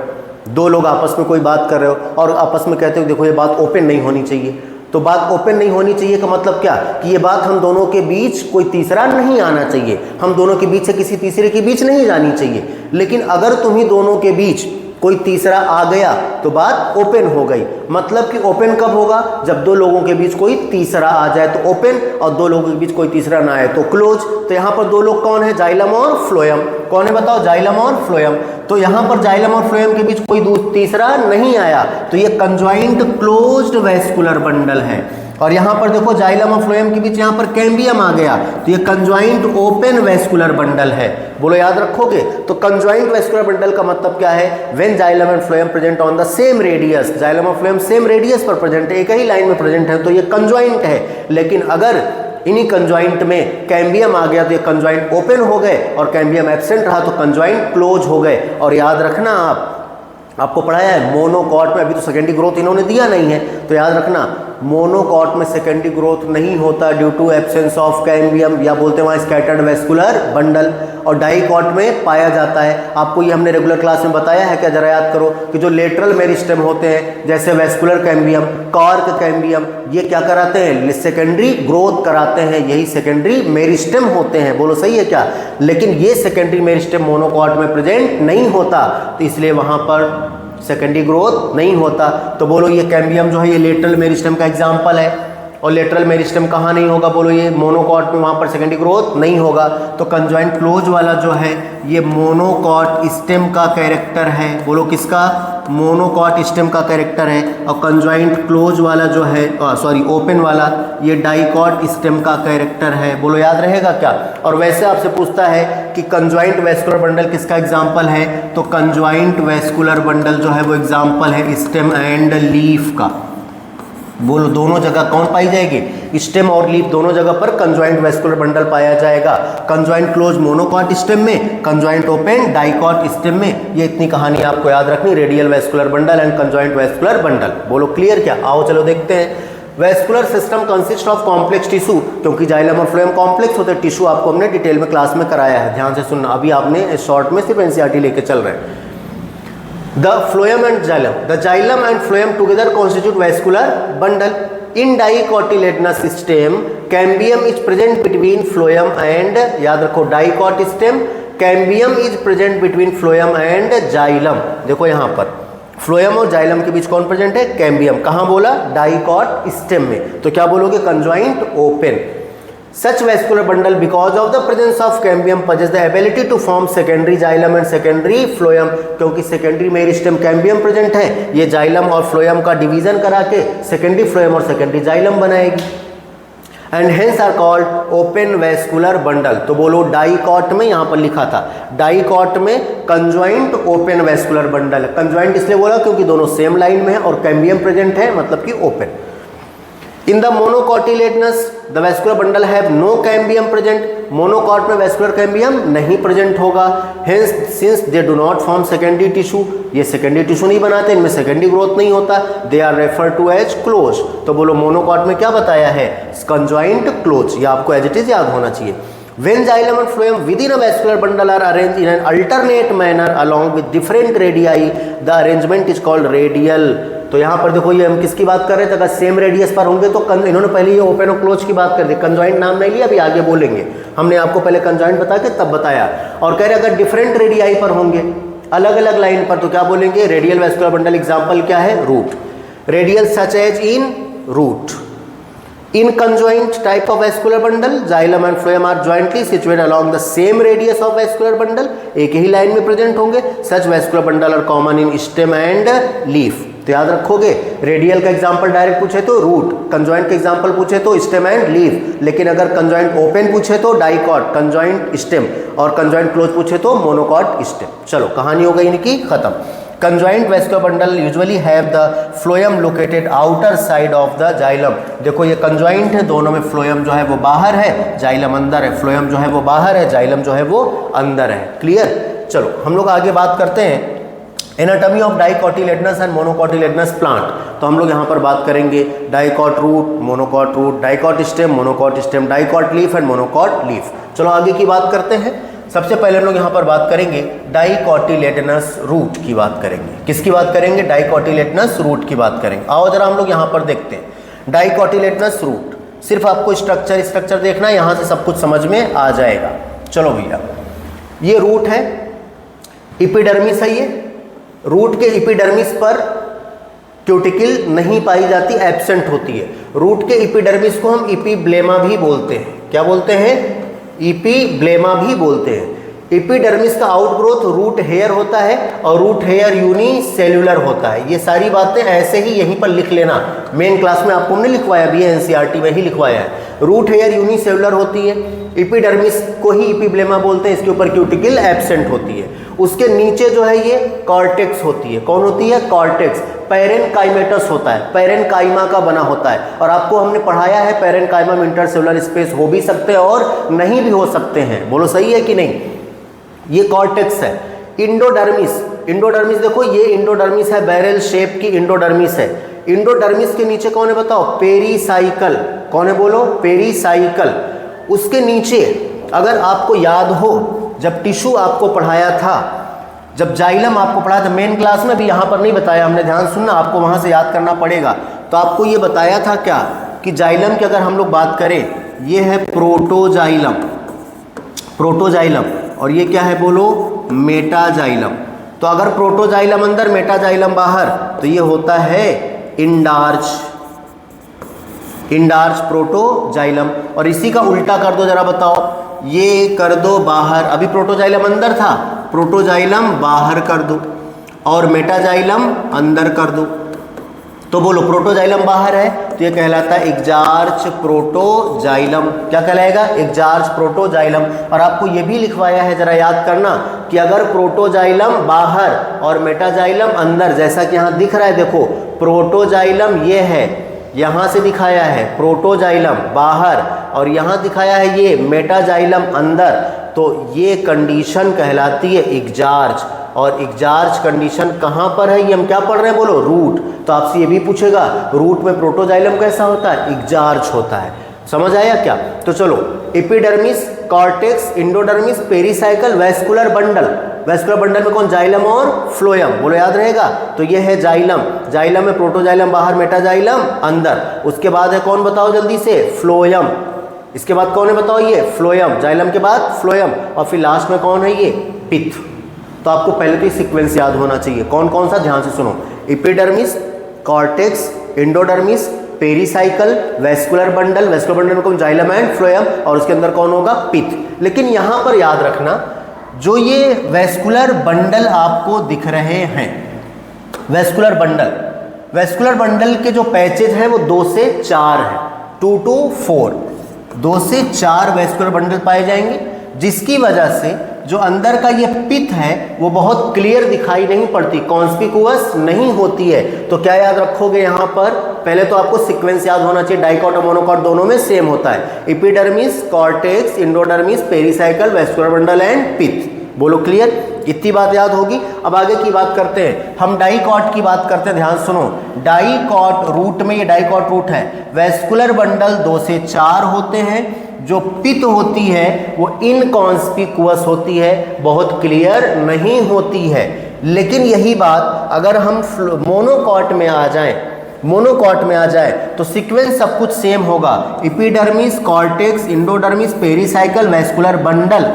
2 लोग आपस में कोई बात कर रहे हो और आपस में कहते हो देखो ये बात ओपन नहीं होनी चाहिए, तो बात ओपन नहीं होनी चाहिए का मतलब क्या कि ये बात हम दोनों के बीच कोई तीसरा नहीं आना चाहिए, हम दोनों के बीच से किसी तीसरे के बीच नहीं जानी चाहिए। लेकिन अगर तुम्ही दोनों के बीच कोई तीसरा आ गया तो बात ओपन हो गई। मतलब कि ओपन कब होगा, जब दो लोगों के बीच कोई तीसरा आ जाए तो ओपन, और दो लोगों के बीच कोई तीसरा ना आए तो क्लोज। तो यहाँ पर दो लोग कौन है, जाइलम और फ्लोएम। कौन है बताओ, जाइलम और फ्लोएम। तो यहाँ पर जाइलम और फ्लोएम के बीच कोई तीसरा नहीं आया, तो ये कंजॉइंट क्लोज्ड वेस्कुलर बंडल है। और यहाँ पर देखो जाइलम और फ्लोएम के बीच यहाँ पर कैम्बियम आ गया, तो ये कंजॉइंट ओपन वेस्कुलर बंडल है। बोलो याद रखोगे। तो कंजॉइंट वेस्कुलर बंडल का मतलब क्या है, when xylem and phloem present on the same radius, xylem और फ्लोएम सेम रेडियस पर प्रेजेंट है, एक ही लाइन में प्रेजेंट है, तो ये कंजॉइंट है। लेकिन अगर इन्हीं कंजॉइंट में कैम्बियम आ गया तो ये कंजॉइंट ओपन हो गए, और कैम्बियम एब्सेंट रहा तो कंजॉइंट क्लोज हो गए। और याद रखना आपको पढ़ाया है मोनोकॉट में, अभी तो सेकेंडरी ग्रोथ इन्होंने दिया नहीं है, तो याद रखना मोनोकॉट में सेकेंडरी ग्रोथ नहीं होता due to absence of cambium, या बोलते हैं वहाँ स्कैटर्ड वेस्कुलर बंडल। और डाइकॉट में पाया जाता है। आपको ये हमने रेगुलर क्लास में बताया है क्या, जरा याद करो कि जो लेटरल मेरिस्टेम होते हैं जैसे वेस्कुलर कैम्बियम, कॉर्क कैम्बियम, ये क्या कराते हैं, सेकेंडरी ग्रोथ कराते हैं, यही सेकेंडरी मेरिस्टेम होते हैं। बोलो सही है क्या। लेकिन ये सेकेंडरी मेरिस्टेम मोनोकॉट में प्रेजेंट नहीं होता, तो इसलिए वहाँ पर सेकेंडरी ग्रोथ नहीं होता। तो बोलो ये कैम्बियम जो है ये लेटरल मेरिस्टेम का एग्जाम्पल है। और लेटरल मेरिस्टेम कहाँ नहीं होगा, बोलो ये मोनोकॉट में, वहाँ पर सेकेंडरी ग्रोथ नहीं होगा। तो कंजॉइंट क्लोज वाला जो है ये मोनोकॉट स्टेम का कैरेक्टर है। बोलो किसका, मोनोकॉट स्टेम का कैरेक्टर है। और कंजॉइंट क्लोज वाला जो है ओपन वाला ये डाइकॉट स्टेम का कैरेक्टर है। बोलो याद रहेगा क्या। और वैसे आपसे पूछता है कि कंजॉइंट वेस्कुलर बंडल किसका एग्जाम्पल है, तो कंजॉइंट वेस्कुलर बंडल जो है वो एग्जाम्पल है स्टेम एंड लीफ का। बोलो दोनों जगह कौन पाई जाएगी, स्टेम और लीफ दोनों जगह पर कंजॉइंट वेस्कुलर बंडल पाया जाएगा। कंजॉइंट क्लोज मोनोकॉट स्टेम में, कंजॉइंट ओपन डाइकॉट स्टेम में। ये इतनी कहानी आपको याद रखनी, radial vascular bundle and conjoint vascular bundle. बोलो क्लियर क्या। आओ चलो देखते हैं। Vascular system consist of complex tissue, क्योंकि जाइलम और फ्लोएम कॉम्प्लेक्स होते हैं। टिश्यू आपको हमने डिटेल में क्लास में कराया है, ध्यान से सुनना। अभी आपने शॉर्ट में सिर्फ एनसीईआरटी लेके चल रहे हैं। The phloem and xylem. The xylem and phloem together constitute vascular bundle. In dicotyledonous stem, cambium is present between phloem and, याद रखो dicot stem, cambium is present between phloem and xylem. देखो यहाँ पर फ्लोएम और जाइलम के बीच कौन प्रेजेंट है, कैम्बियम। कहाँ बोला, डाइकॉट स्टेम में। तो क्या बोलोगे, conjoint open. Such vascular bundle because of the presence of cambium possess the ability to form secondary xylem and secondary phloem, क्योंकि secondary मेरिस्टेम कैम्बियम प्रेजेंट है, ये जाइलम और फ्लोएम का डिवीजन करा के secondary phloem और secondary xylem बनाएगी। And hence are called open vascular bundle. तो बोलो डाइकॉट में, यहाँ पर लिखा था डाइकॉट में conjoint open vascular bundle. Conjoint इसलिए बोला क्योंकि दोनों सेम लाइन में है और कैम्बियम प्रेजेंट है, मतलब कि open. In the monocotyledonous the vascular bundle have no cambium present. Monocot में वेस्कुलर कैम्बियम नहीं प्रेजेंट होगा। Hence since they do not form secondary tissue, ये सेकेंडरी टिश्यू नहीं बनाते, इनमें सेकेंडरी ग्रोथ नहीं होता। They are refer to as close. तो बोलो मोनोकॉट में क्या बताया है, कंजॉइंट क्लोज। ये आपको एज इट इज याद होना चाहिए। When xylem and phloem within a vascular bundle are arranged in an alternate manner along with different radii, the arrangement is called radial. तो यहाँ पर देखो ये हम किसकी बात कर रहे थे, अगर सेम रेडियस पर होंगे तो इन्होंने पहले ये ओपन और क्लोज की बात कर दी, कंजॉइंट नाम नहीं लिया, अभी आगे बोलेंगे। हमने आपको पहले कंजॉइंट बता के तब बताया। और कह रहे अगर डिफरेंट रेडियाई पर होंगे, अलग अलग लाइन पर, तो क्या बोलेंगे, रेडियल वेस्कुलर बंडल। एग्जाम्पल क्या है, root. Radial such as in root. In conjoint type of vascular bundle, xylem and phloem are jointly situated along the same radius of vascular bundle, एक ही लाइन में प्रेजेंट होंगे। Such vascular bundle are common in stem and leaf. तो याद रखोगे, रेडियल का एग्जांपल डायरेक्ट पूछे तो रूट, कंजॉइंट का एग्जांपल पूछे तो स्टेम एंड लीफ। लेकिन अगर कंजॉइंट ओपन पूछे तो डाइकॉट कंजॉइंट स्टेम, और कंजॉइंट क्लोज पूछे तो मोनोकॉट स्टेम। चलो कहानी हो गई इनकी खत्म। Conjoint vascular bundle usually have the phloem located outer side of the xylem. देखो ये कंजॉइंट है, दोनों में फ्लोएम जो है वो बाहर है, जाइलम अंदर है। फ्लोएम जो है वो बाहर है, जाइलम जो है वो अंदर है। क्लियर। चलो हम लोग आगे बात करते हैं anatomy of dicotyledonous and monocotyledonous plant. तो हम लोग यहाँ पर बात करेंगे dicot root, monocot root, dicot stem, monocot stem, dicot leaf and monocot leaf. चलो आगे की बात करते हैं। सबसे पहले हम लोग यहाँ पर बात करेंगे डाइकोटिलेडनस रूट की बात करेंगे। किसकी बात करेंगे, डाइकोटिलेडनस रूट की बात करेंगे। आओ जरा हम लोग यहाँ पर देखते हैं। डाइकोटिलेटनस रूट, सिर्फ आपको स्ट्रक्चर देखना है, यहाँ से सब कुछ समझ में आ जाएगा। चलो भैया, ये रूट है, एपिडर्मिस है, ये रूट के एपिडर्मिस पर क्यूटिकल नहीं पाई जाती, एब्सेंट होती है। रूट के एपिडर्मिस को हम एपिब्लेमा भी बोलते हैं। क्या बोलते हैं? एपिब्लेमा भी बोलते हैं। एपिडर्मिस का आउटग्रोथ रूट हेयर होता है और रूट हेयर यूनिसेल्युलर होता है। ये सारी बातें ऐसे ही यहीं पर लिख लेना, मेन क्लास में आपको हमने लिखवाया भी है, एनसीईआरटी में ही लिखवाया है। रूट हेयर यूनिसेल्युलर होती है, एपिडर्मिस को ही एपिब्लेमा बोलते हैं, इसके ऊपर क्यूटिकल एब्सेंट होती है। उसके नीचे जो है ये कॉर्टेक्स होती है। कौन होती है? कॉर्टेक्स। पैरेनकाइमेटस होता है, पैरेनकाइमा का बना होता है, और आपको हमने पढ़ाया है पैरेनकाइमा में इंटरसेलुलर स्पेस हो भी सकते हैं और नहीं भी हो सकते हैं। बोलो सही है कि नहीं? ये कॉर्टेक्स है। इंडोडर्मिस देखो, ये इंडोडर्मिस है, बैरल शेप की इंडोडर्मिस है। इंडोडर्मिस के नीचे कौन है बताओ? पेरीसाइकल। कौन है बोलो? पेरीसाइकल। उसके नीचे अगर आपको याद हो, जब टिश्यू आपको पढ़ाया था, जब जाइलम आपको पढ़ाया था मेन क्लास में भी, यहाँ पर नहीं बताया हमने, ध्यान सुनना, आपको वहाँ से याद करना पड़ेगा। तो आपको ये बताया था क्या कि जाइलम की अगर हम लोग बात करें, ये है प्रोटोजाइलम, और ये क्या है बोलो? मेटाजाइलम। तो अगर प्रोटोजाइलम अंदर, मेटाजाइलम बाहर, तो ये होता है इंडार्च प्रोटोजाइलम। और इसी का उल्टा कर दो जरा, बताओ, ये कर दो बाहर। अभी प्रोटोजाइलम अंदर था, प्रोटोजाइलम बाहर कर दो, और मेटाजाइलम अंदर कर दो। तो बोलो, प्रोटोजाइलम बाहर है तो ये कहलाता है एग्जार्च प्रोटोजाइलम। क्या कहलाएगा? एग्जार्च प्रोटोजाइलम। और आपको ये भी लिखवाया है, जरा याद करना, कि अगर प्रोटोजाइलम बाहर और मेटाजाइलम अंदर, जैसा कि यहाँ दिख रहा है, देखो प्रोटोजाइलम ये है, यहाँ से दिखाया है प्रोटोजाइलम बाहर, और यहाँ दिखाया है ये मेटाजाइलम अंदर, तो ये कंडीशन कहलाती है एग्जार्च। और एग्जार्च कंडीशन कहाँ पर है? ये हम क्या पढ़ रहे हैं बोलो? रूट। तो आपसे ये भी पूछेगा, रूट में प्रोटोजाइलम कैसा होता है? एग्जार्च होता है। समझ आया क्या? तो चलो, epidermis, cortex, endodermis, pericycle, vascular bundle. Vascular bundle में कौन? जाइलम और फ्लोएम। बोलो, याद रहेगा? तो ये है जाइलम। जाइलम में प्रोटोजाइलम बाहर, मेटाजाइलम अंदर। उसके बाद है कौन बताओ जल्दी से? फ्लोएम। इसके बाद कौन है बताओ? ये फ्लोएम। जाइलम के बाद फ्लोएम, और फिर लास्ट में कौन है? ये पिथ। तो आपको पहले तो ये सीक्वेंस याद होना चाहिए। कौन कौन सा? ध्यान से सुनो, epidermis, cortex, endodermis, pericycle, vascular bundle में कौन? जाइलम एंड फ्लोएम, और उसके अंदर कौन होगा? पिथ। लेकिन यहाँ पर याद रखना, जो ये वेस्कुलर बंडल आपको दिख रहे हैं, वेस्कुलर बंडल के जो पैचेज हैं वो 2 से 4 हैं, 2 to 4, 2 से 4 वेस्कुलर बंडल पाए जाएंगे, जिसकी वजह से जो अंदर का ये पिथ है वो बहुत क्लियर दिखाई नहीं पड़ती, कॉन्स्पिकुअस नहीं होती है। तो क्या याद रखोगे यहाँ पर? पहले तो आपको सीक्वेंस याद होना चाहिए, डाइकॉट और मोनोकॉट दोनों में सेम होता है। Epidermis, cortex, endodermis, pericycle, vascular bundle and pith. बोलो क्लियर? इतनी बात याद होगी। अब आगे की बात करते हैं, हम डाइकॉट की बात करते हैं। ध्यान सुनो, डाइकॉट रूट में, ये डाइकॉट रूट है, वेस्कुलर बंडल 2 से 4 होते हैं, जो पिथ होती है वो इनकॉन्स्पिकुअस होती है, बहुत क्लियर नहीं होती है। लेकिन यही बात अगर हम मोनोकॉट में आ जाए तो सीक्वेंस सब कुछ सेम होगा। Epidermis, cortex, endodermis, pericycle, vascular bundle,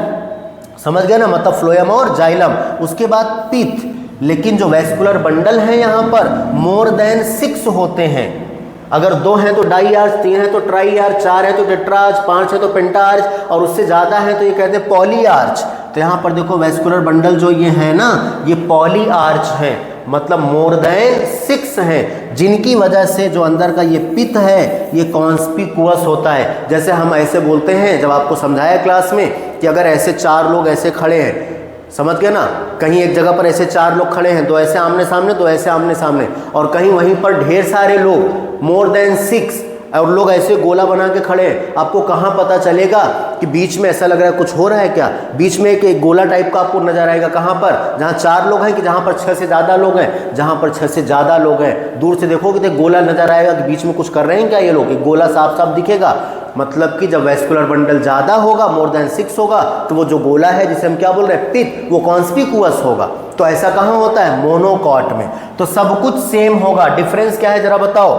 समझ गए ना? मतलब फ्लोएम और जाइलम, उसके बाद पिथ। लेकिन जो वेस्कुलर बंडल है यहाँ पर मोर देन 6 होते हैं। अगर 2 हैं तो डाई आर्च, 3 है तो ट्राई आर्च, 4 है तो टेट्रा आर्च, 5 है तो पेंटा आर्च, और उससे ज़्यादा है तो ये कहते हैं पॉली आर्च। तो यहाँ पर देखो, वेस्कुलर बंडल जो ये है ना, ये पॉली आर्च है, मतलब मोर देन 6 हैं, जिनकी वजह से जो अंदर का ये पिथ है ये कॉन्स्पिकुअस होता है। जैसे हम ऐसे बोलते हैं, जब आपको समझाया क्लास में, कि अगर ऐसे 4 लोग ऐसे खड़े हैं, समझ गए ना, कहीं एक जगह पर ऐसे 4 लोग खड़े हैं, 2 ऐसे आमने सामने, 2 ऐसे आमने सामने, और कहीं वहीं पर ढेर सारे लोग, मोर देन 6, और लोग ऐसे गोला बना के खड़े हैं, आपको कहाँ पता चलेगा कि बीच में ऐसा लग रहा है कुछ हो रहा है क्या? बीच में एक गोला टाइप का आपको नजर आएगा। कहाँ पर? जहाँ 4 लोग हैं, कि जहाँ पर 6 से ज़्यादा लोग हैं? जहाँ पर 6 से ज़्यादा लोग हैं, दूर से देखोगे तो गोला नजर आएगा कि बीच में कुछ कर रहे हैं क्या ये लोग? एक गोला साफ साफ दिखेगा। मतलब कि जब वेस्कुलर बंडल ज़्यादा होगा, मोर देन 6 होगा, तो वो जो गोला है जिसे हम क्या बोल रहे हैं? पिथ, वो कॉन्स्पिकुअस होगा। तो ऐसा कहाँ होता है? मोनोकॉट में। तो सब कुछ सेम होगा। डिफरेंस क्या है जरा बताओ?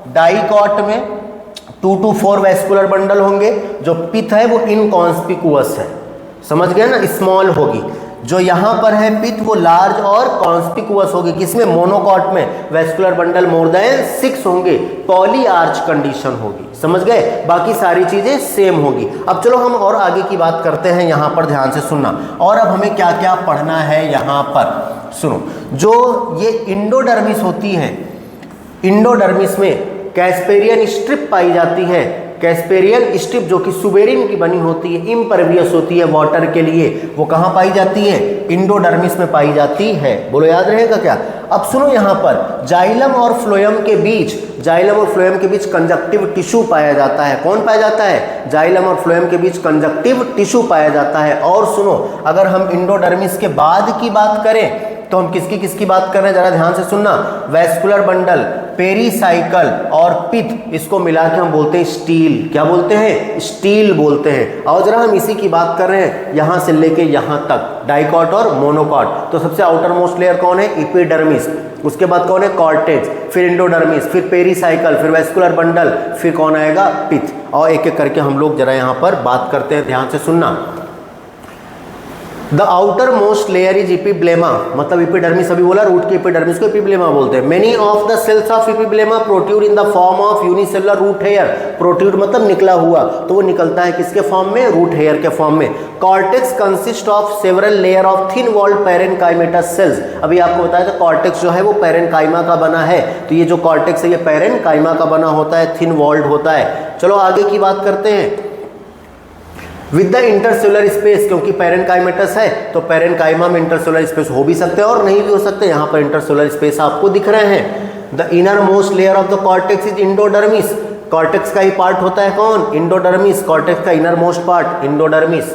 डाइकॉट में 2 to 4 वैस्कुलर बंडल होंगे, जो पिथ है वो इनकॉन्स्पिकुअस है, समझ गए ना, स्मॉल होगी। जो यहाँ पर है पिथ वो लार्ज और कॉन्स्पिकुअस होगी। किसमें? मोनोकॉट में वैस्कुलर बंडल मोर देन 6 होंगे, पॉली आर्च कंडीशन होगी, समझ गए। बाकी सारी चीजें सेम होगी। अब चलो हम और आगे की बात करते हैं, यहाँ पर ध्यान से सुनना। और अब हमें क्या क्या पढ़ना है यहाँ पर सुनो। जो ये इंडोडर्मिस होती है, इंडोडर्मिस में कैस्पेरियन स्ट्रिप पाई जाती है। कैस्पेरियन स्ट्रिप जो कि सुबेरिन की बनी होती है, इम्परवियस होती है वाटर के लिए, वो कहाँ पाई जाती है? इंडोडर्मिस में पाई जाती है। बोलो याद रहेगा क्या? अब सुनो यहाँ पर जाइलम और फ्लोएम के बीच, जाइलम और फ्लोएम के बीच कंजक्टिव टिश्यू पाया जाता है। कौन पाया जाता है? जाइलम और फ्लोएम के बीच कंजक्टिव टिश्यू पाया जाता है। और सुनो, अगर हम इंडोडर्मिस के बाद की बात करें तो हम किसकी किसकी बात कर रहे हैं, जरा ध्यान से सुनना। वैस्कुलर बंडल, पेरीसाइकल और पिथ, इसको मिला के हम बोलते हैं स्टील। क्या बोलते हैं? स्टील बोलते हैं। और जरा हम इसी की बात कर रहे हैं यहां से लेके यहां तक, डाइकॉट और मोनोकॉट। तो सबसे आउटर मोस्ट लेयर कौन है? एपिडर्मिस। उसके बाद कौन है? कॉर्टेक्स, फिर इंडोडर्मिस, फिर पेरीसाइकल, फिर वैस्कुलर बंडल, फिर कौन आएगा? पिथ। और एक एक करके हम लोग जरा यहां पर बात करते हैं, ध्यान से सुनना। The outer most layer is epiblema, मतलब इपिडर्मिस अभी बोला, रूट की इपिडर्मिस को इपिब्लेमा बोलते हैं। Many of the cells of epiblema protrude in the form of unicellular root hair. Protrude मतलब निकला हुआ, तो वो निकलता है किसके फॉर्म में? रूट हेयर के फॉर्म में। Cortex consist of several layer of thin walled parenchymatous cells. अभी आपको बताया था कॉर्टेक्स जो है वो पैरेनकाइमा का बना है, तो ये जो कॉर्टेक्स है ये पैरेनकाइमा का बना होता है, थिन वॉल्ड होता है। चलो आगे की बात करते हैं। विद द इंटरसेलुलर स्पेस, क्योंकि पैरेनकाइमेटस है तो पैरेनकाइमा में इंटरसेलुलर स्पेस हो भी सकते हैं और नहीं भी हो सकते। यहाँ पर इंटरसेलुलर स्पेस आपको दिख रहे हैं। The innermost layer of the cortex is endodermis. Cortex का ही पार्ट होता है कौन? इंडोडर्मिस। कॉर्टेक्स का innermost part endodermis.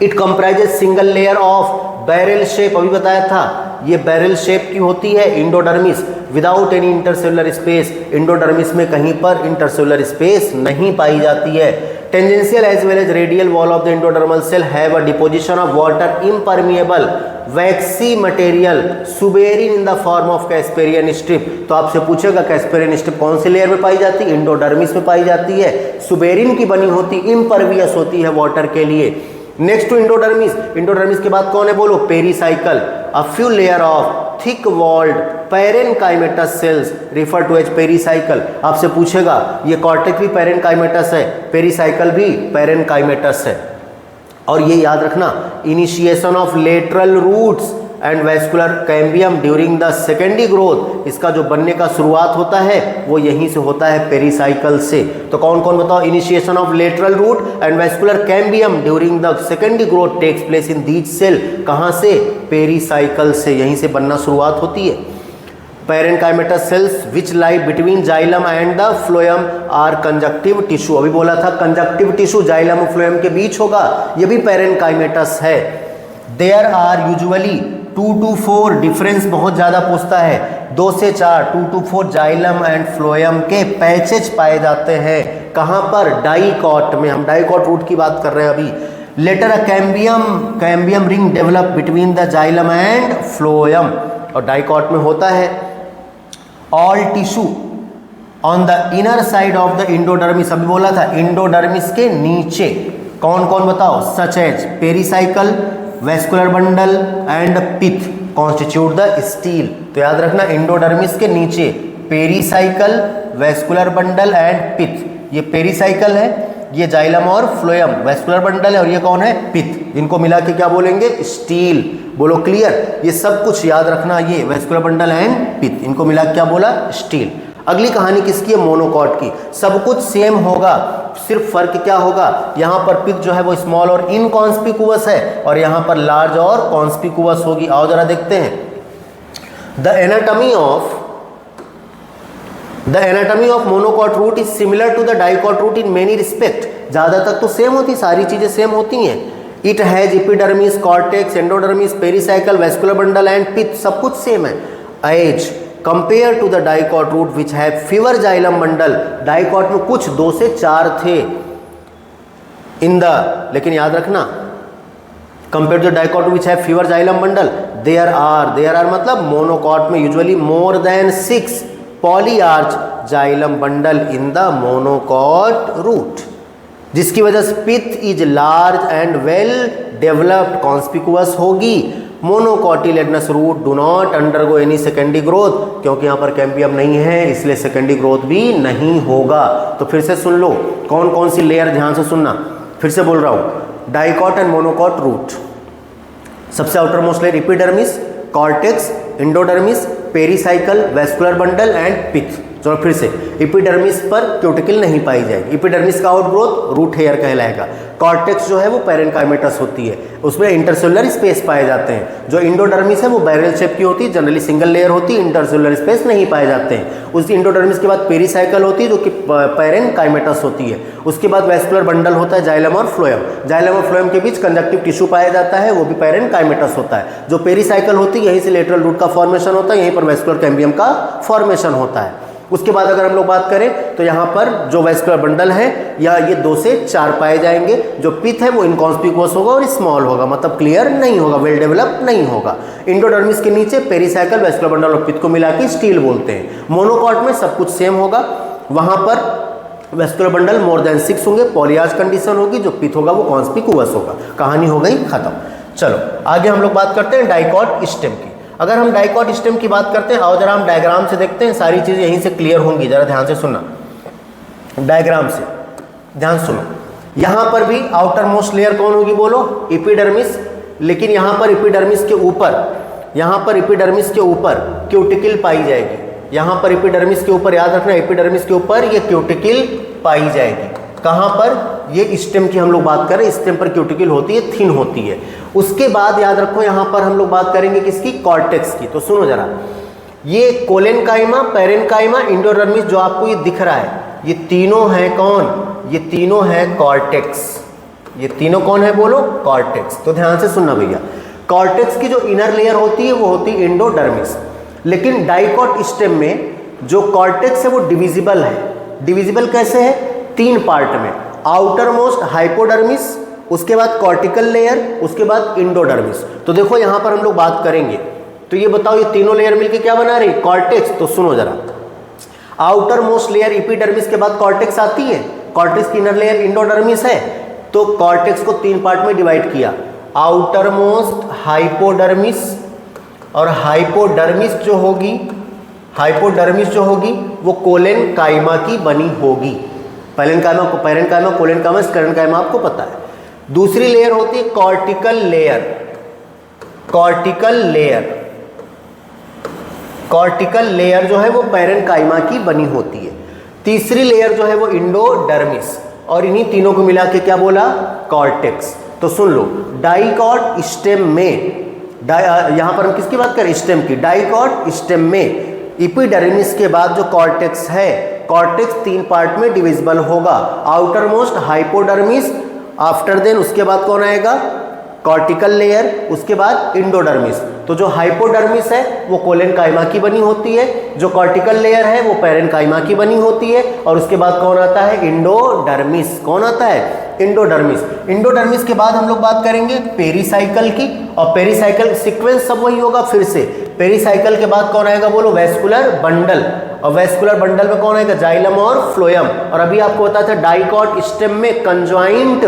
It comprises single layer of barrel shape, अभी बताया था ये बैरल शेप की होती है endodermis, without any intercellular space. Endodermis में कहीं पर इंटरसेलुलर स्पेस नहीं पाई जाती है। Tangential as well as radial wall of the endodermal cell have a deposition of water impermeable vaccine material suberin in the form of Casparian strip. तो आपसे पूछेगा कैस्पेरियन स्ट्रिप कौन सी लेयर में पाई जाती है? इंडोडर्मिस में पाई जाती है, सुबेरिन की बनी होती, इम्परवियस होती है वाटर के लिए। नेक्स्ट टू इंडोडर्मिस, इंडोडर्मिस के बाद कौन है बोलो? Pericycle. A few layer of thick walled parenchymatous cells refer to as pericycle. आपसे पूछेगा ये कॉर्टेक्स भी पैरेनकाइमेटस है, पेरीसाइकल भी पैरेनकाइमेटस है। और ये याद रखना, initiation of lateral roots and vascular cambium during the secondary growth, इसका जो बनने का शुरुआत होता है वो यहीं से होता है, पेरीसाइकल से। तो कौन कौन बताओ? Initiation of lateral root and vascular cambium during the secondary growth takes place in these cell. कहाँ से? पेरीसाइकल से, यहीं से बनना शुरुआत होती है। Parenchymatous cells which lie between xylem and the phloem are conjunctive tissue. अभी बोला था कंजक्टिव टिश्यू जाइलम और फ्लोएम के बीच होगा, ये भी पैरेनकाइमेटस है। There are usually 2 to 4, difference बहुत ज़्यादा पूछता है, 2 से 4, 2 to 4 जाइलम एंड फ्लोएम के पैचेज पाए जाते हैं। कहाँ पर? डाइकॉट में। हम डाइकॉट रूट की बात कर रहे हैं अभी। Later a cambium ring develop between the xylem and phloem, और डाइकॉट में होता है। All tissue on the inner side of the endodermis, अभी बोला था इंडोडर्मिस के नीचे कौन कौन बताओ? Such as pericycle, vascular bundle and pith constitute the stele. तो याद रखना इंडोडर्मिस के नीचे pericycle, vascular bundle and pith. ये पेरीसाइकल है, ये जाइलम और फ्लोएम, वैस्कुलर बंडल है, और ये कौन है? पिथ। इनको मिला के क्या बोलेंगे? स्टील। बोलो क्लियर? ये सब कुछ याद रखना, ये वैस्कुलर बंडल एंड पिथ, इनको मिला के क्या बोला? स्टील। अगली कहानी किसकी है? मोनोकॉट की। सब कुछ सेम होगा, सिर्फ फर्क क्या होगा? यहाँ पर पिथ जो है वो स्मॉल और इनकॉन्स्पिकुअस है, और यहाँ पर लार्ज और कॉन्स्पिकुअस होगी। आओ जरा देखते हैं। The anatomy of monocot root is similar to the dicot root in many respect. ज़्यादातर तो सेम होती, सारी चीज़ें सेम होती हैं। It has epidermis, cortex, endodermis, pericycle, vascular bundle and pith, सब कुछ सेम है। As compare to the dicot root which have fewer xylem bundle, dicot में कुछ 2 से 4 थे इन द, लेकिन याद रखना compare to the dicot which have fewer xylem bundle, there are मतलब मोनोकॉट में usually more than 6 polyarch xylem bundle in the monocot root, जिसकी वजह से pith is large and well developed conspicuous होगी। Monocotyledonous root do not undergo any secondary growth, क्योंकि यहाँ पर कैम्बियम नहीं है इसलिए सेकेंडरी ग्रोथ भी नहीं होगा। तो फिर से सुन लो कौन कौन सी लेयर, ध्यान से सुनना, फिर से बोल रहा हूँ। डाइकॉट एंड मोनोकॉट रूट, सबसे outer most layer epidermis, cortex, endodermis, pericycle, vascular bundle and pith. चलो फिर से, एपिडर्मिस पर क्यूटिकल नहीं पाई जाएगी, एपिडर्मिस का आउटग्रोथ रूट हेयर कहलाएगा। कॉर्टेक्स जो है वो पैरेनकाइमेटस होती है, उसमें इंटरसेलुलर स्पेस पाए जाते हैं। जो इंडोडर्मिस है वो बैरल शेप की होती है, जनरली सिंगल लेयर होती है, इंटरसेलुलर स्पेस नहीं पाए जाते हैं। उस इंडोडर्मिस के बाद पेरीसाइकल होती है जो कि पैरेनकाइमेटस होती है। उसके बाद वैस्कुलर बंडल होता है, जाइलम और फ्लोएम। जाइलम और फ्लोएम के बीच कंजक्टिव टिश्यू पाया जाता है, वो भी पैरेनकाइमेटस होता है। जो पेरीसाइकल होती है यहीं से लेटरल रूट का फॉर्मेशन होता है, यहीं पर वैस्कुलर कैम्बियम का फॉर्मेशन होता है। उसके बाद अगर हम लोग बात करें तो यहाँ पर जो वैस्कुलर बंडल है या ये 2 से 4 पाए जाएंगे। जो पिथ है वो इनकॉन्स्पिकुअस होगा और स्मॉल होगा, मतलब क्लियर नहीं होगा, वेल डेवलप नहीं होगा। इंडोडर्मिस के नीचे पेरीसाइकल, वैस्कुलर बंडल और पिथ को मिला के स्टील बोलते हैं। मोनोकॉट में सब कुछ सेम होगा, वहाँ पर वैस्कुलर बंडल मोर देन 6 होंगे, पॉलीआर्च कंडीशन होगी, जो पिथ होगा वो कॉन्स्पिकुअस होगा। कहानी हो गई खत्म। चलो आगे हम लोग बात करते हैं डाइकॉट स्टेम की। अगर हम डाइकॉट स्टेम की बात करते हैं, आओ जरा हम डायग्राम से देखते हैं, सारी चीज़ें यहीं से क्लियर होंगी। जरा ध्यान से सुनना, डायग्राम से ध्यान सुनो। यहाँ पर भी आउटर मोस्ट लेयर कौन होगी बोलो, एपिडर्मिस। लेकिन यहाँ पर एपिडर्मिस के ऊपर, यहाँ पर एपिडर्मिस के ऊपर क्यूटिकल पाई जाएगी। यहाँ पर एपिडर्मिस के ऊपर, याद रखना, एपिडर्मिस के ऊपर ये क्यूटिकल पाई जाएगी। कहाँ पर, ये स्टेम की हम लोग बात करें, स्टेम पर क्यूटिकल होती है, थिन होती है। उसके बाद याद रखो यहाँ पर हम लोग बात करेंगे किसकी, कॉर्टेक्स की। तो सुनो जरा, ये कोलेनकाइमा, पैरेनकाइमा, इंडोडर्मिस जो आपको ये दिख रहा है, ये तीनों है कौन, ये तीनों है कॉर्टेक्स। ये तीनों कौन है बोलो, कॉर्टेक्स। तो ध्यान से सुनना भैया, कॉर्टेक्स की जो इनर लेयर होती है वो होती है इंडोडर्मिस। लेकिन डाइकॉट स्टेम में जो कॉर्टेक्स है वो डिविजिबल है। डिविजिबल कैसे है, 3 पार्ट में, आउटर मोस्ट हाइपोडर्मिस, उसके बाद कॉर्टिकल लेयर, उसके बाद इंडोडर्मिस। तो देखो यहाँ पर हम लोग बात करेंगे, तो ये बताओ ये तीनों लेयर मिलके क्या बना रही, कॉर्टेक्स। तो सुनो जरा, आउटर मोस्ट लेयर एपिडर्मिस के बाद कॉर्टेक्स आती है, कॉर्टेक्स की इनर लेयर इंडोडर्मिस है। तो कॉर्टेक्स को 3 पार्ट में डिवाइड किया, आउटर मोस्ट हाइपोडर्मिस, और हाइपोडर्मिस जो होगी, हाइपोडर्मिस जो होगी वो कोलेनकाइमा की बनी होगी। पैरेनकाइमा, कोलेनकाइमा, स्क्लेरेनकाइमा आपको पता है। दूसरी लेयर होती है cortical layer. Cortical layer, cortical layer जो है वो पैरेनकाइमा की बनी होती है। तीसरी लेयर जो है वो इंडोडर्मिस, और इन्हीं तीनों को मिला के क्या बोला, कॉर्टेक्स। तो सुन लो, डाइकॉट स्टेम में, यहां पर हम किसकी बात करें, स्टेम की। डाइकॉट स्टेम में एपिडर्मिस के बाद जो कॉर्टेक्स है, कॉर्टेक्स 3 पार्ट में डिविजिबल होगा, outer most hypodermis, after then उसके बाद कौन आएगा, कॉर्टिकल लेयर, उसके बाद इंडोडर्मिस। तो जो हाइपोडर्मिस है वो कोलेनकाइमा की बनी होती है, जो कॉर्टिकल लेयर है वो पैरेनकाइमा की बनी होती है, और उसके बाद कौन आता है, इंडोडर्मिस। कौन आता है, इंडोडर्मिस। इंडोडर्मिस के बाद हम लोग बात करेंगे पेरीसाइकल की, और पेरीसाइकल सीक्वेंस सब वही होगा फिर से। पेरीसाइकल के बाद कौन आएगा बोलो, वैस्कुलर बंडल, और वैस्कुलर बंडल में कौन आएगा, जाइलम और फ्लोएम। और अभी आपको बताया था डाइकॉट स्टेम में कंजॉइंट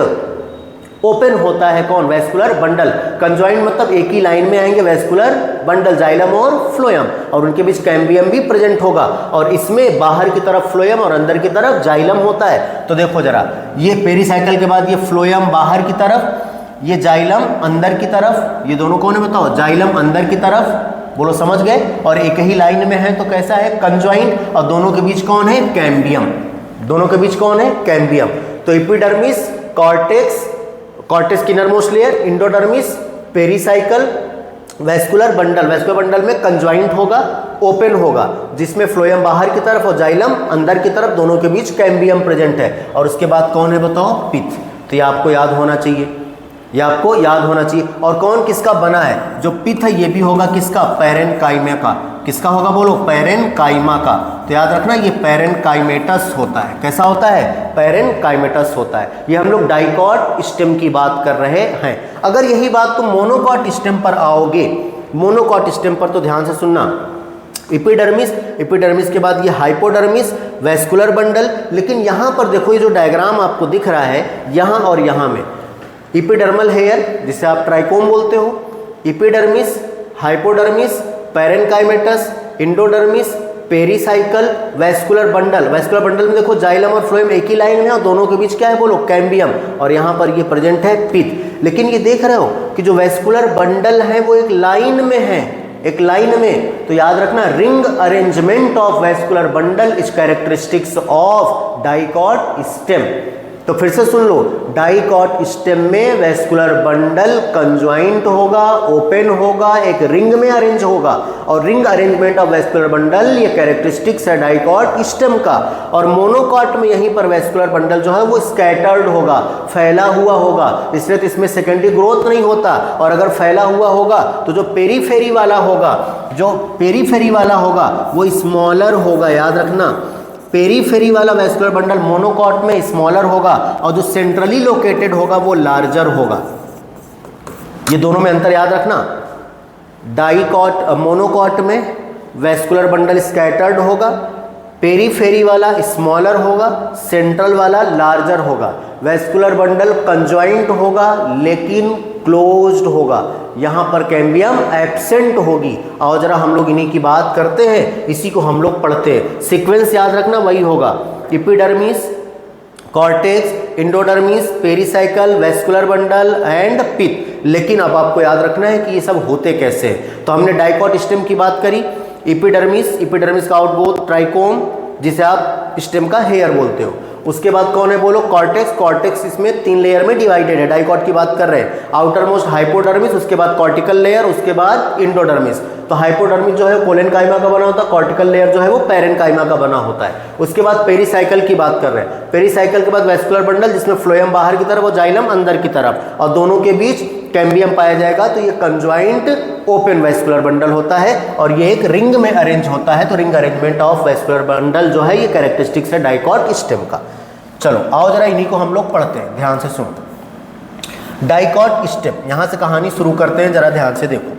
ओपन होता है कौन, वैस्कुलर बंडल। कंजॉइंट मतलब एक ही लाइन में आएंगे वैस्कुलर बंडल, जाइलम और फ्लोएम, और उनके बीच कैम्बियम भी प्रेजेंट होगा, और इसमें बाहर की तरफ फ्लोएम और अंदर की तरफ जाइलम होता है। तो देखो जरा, ये पेरीसाइकल के बाद ये फ्लोएम बाहर की तरफ, ये जाइलम अंदर की तरफ, ये दोनों कौन है बताओ, जाइलम अंदर की तरफ, बोलो समझ गए, और एक ही लाइन में है तो कैसा है, कंजॉइंट, और दोनों के बीच कौन है, कैम्बियम। दोनों के बीच कौन है, कैम्बियम। तो एपिडर्मिस, कॉर्टेक्स, कॉर्टेक्स की inner most layer, endodermis, pericycle, vascular bundle. Vascular bundle में कंजॉइंट होगा, ओपन होगा, जिसमें फ्लोएम बाहर की तरफ और जाइलम अंदर की तरफ, दोनों के बीच कैम्बियम प्रेजेंट है। और उसके बाद कौन है बताओ, पिथ। तो ये आपको याद होना चाहिए, ये आपको याद होना चाहिए। और कौन किसका बना है, जो पिथ है ये भी होगा किसका, पैरेनकाइमा का। किसका होगा बोलो, पैरेनकाइमा का। तो याद रखना ये पैरेनकाइमेटस होता है। कैसा होता है, पैरेनकाइमेटस होता है। ये हम लोग डाइकॉट स्टेम की बात कर रहे हैं। अगर यही बात तुम मोनोकॉट स्टेम पर आओगे, मोनोकॉट स्टेम पर, तो ध्यान से सुनना, इपिडर्मिस, इपिडर्मिस के बाद ये हाइपोडर्मिस, वैस्कुलर बंडल। लेकिन यहाँ पर देखो ये जो डायग्राम आपको दिख रहा है यहाँ और यहाँ में, इपिडर्मल हेयर जिसे आप ट्राइकोम बोलते हो, epidermis, hypodermis, parenchymatous, endodermis, pericycle, vascular bundle. Vascular bundle में देखो जाइलम और फ्लोएम एक ही लाइन में है और दोनों के बीच क्या है बोलो, कैम्बियम, और यहाँ पर ये प्रेजेंट है पित। लेकिन ये देख रहे हो कि जो वैस्कुलर बंडल है वो एक लाइन में है, एक लाइन में। तो याद रखना ring arrangement of vascular bundle is characteristics of dicot stem. तो फिर से सुन लो, डाइकॉट स्टेम में वैस्कुलर बंडल कंजॉइंट होगा, ओपन होगा, एक रिंग में अरेंज होगा, और ring arrangement of vascular bundle ये कैरेक्टरिस्टिक्स है डाइकॉट स्टेम का। और मोनोकॉट में यहीं पर वैस्कुलर बंडल जो है वो स्कैटर्ड होगा, फैला हुआ होगा, इसलिए तो इसमें सेकेंडरी ग्रोथ नहीं होता। और अगर फैला हुआ होगा तो जो पेरीफेरी वाला होगा, जो पेरीफेरी वाला होगा वो स्मॉलर होगा, याद रखना। पेरीफेरी वाला वैस्कुलर बंडल मोनोकॉट में स्मॉलर होगा और जो सेंट्रली लोकेटेड होगा वो लार्जर होगा। ये दोनों में अंतर याद रखना। डाइकॉट मोनोकॉट में वैस्कुलर बंडल स्कैटर्ड होगा, पेरीफेरी वाला स्मॉलर होगा, सेंट्रल वाला लार्जर होगा। वैस्कुलर बंडल कंजॉइंट होगा लेकिन क्लोज्ड होगा, यहाँ पर कैम्बियम एब्सेंट होगी। और जरा हम लोग इन्हीं की बात करते हैं, इसी को हम लोग पढ़ते हैं। सीक्वेंस याद रखना वही होगा, epidermis, cortex, endodermis, pericycle, vascular bundle and पित। लेकिन अब आपको याद रखना है कि ये सब होते कैसे हैं। तो हमने डाइकॉट स्टेम की बात करी, एपिडर्मिस, एपिडर्मिस का आउटग्रोथ ट्राइकोम जिसे आप स्टेम का हेयर बोलते हो। उसके बाद कौन है बोलो, कॉर्टेक्स। कॉर्टेक्स इसमें 3 लेयर में डिवाइडेड है, डाइकॉट की बात कर रहे हैं। आउटर मोस्ट हाइपोडर्मिस, उसके बाद कॉर्टिकल लेयर, उसके बाद इंडोडर्मिस। तो हाइपोडर्मिस जो है कोलेनकाइमा का बना होता है, कॉर्टिकल लेयर जो है वो पैरेनकाइमा का बना होता है। उसके बाद पेरीसाइकल की बात कर रहे हैं। पेरीसाइकल के बाद वैस्कुलर बंडल जिसमें फ्लोएम बाहर की तरफ और जाइलम अंदर की तरफ, और दोनों के बीच कैम्बियम पाया जाएगा। तो ये कंजॉइंट ओपन वैस्कुलर बंडल होता है और ये एक रिंग में अरेंज होता है। तो ring arrangement of vascular bundle जो है ये कैरेक्टरिस्टिक्स है डाइकॉट स्टेम का। चलो आओ जरा इन्हीं को हम लोग पढ़ते हैं, ध्यान से सुनो। डाइकॉट स्टेम, यहां से कहानी शुरू करते हैं, जरा ध्यान से देखो।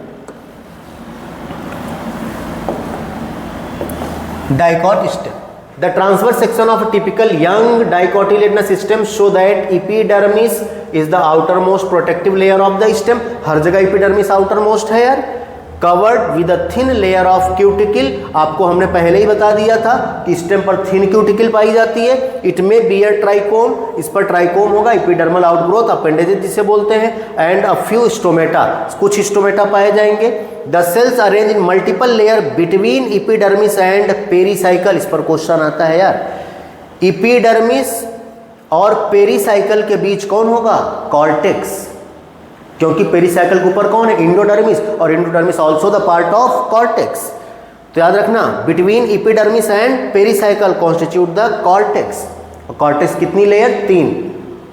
Dicot stem, the transverse section of a typical young dicotyledonous stem show that epidermis is the outermost protective layer of the stem। हर जगह epidermis outermost है यार, covered with a thin layer of cuticle। आपको हमने पहले ही बता दिया था कि स्टेम पर thin cuticle पाई जाती है। It may bear trichome, इस पर ट्राइकोम होगा, epidermal outgrowth appendages जिसे बोलते हैं, and a few stomata, कुछ स्टोमेटा पाए जाएंगे। The cells arrange in multiple layer between epidermis and pericycle। इस पर क्वेश्चन आता है यार, epidermis और पेरीसाइकल के बीच कौन होगा, कॉर्टेक्स, क्योंकि पेरीसाइकल के ऊपर कौन है, इंडोडर्मिस, और endodermis also the part of cortex. तो याद रखना between epidermis and pericycle constitute the cortex. Cortex कितनी लेयर, 3,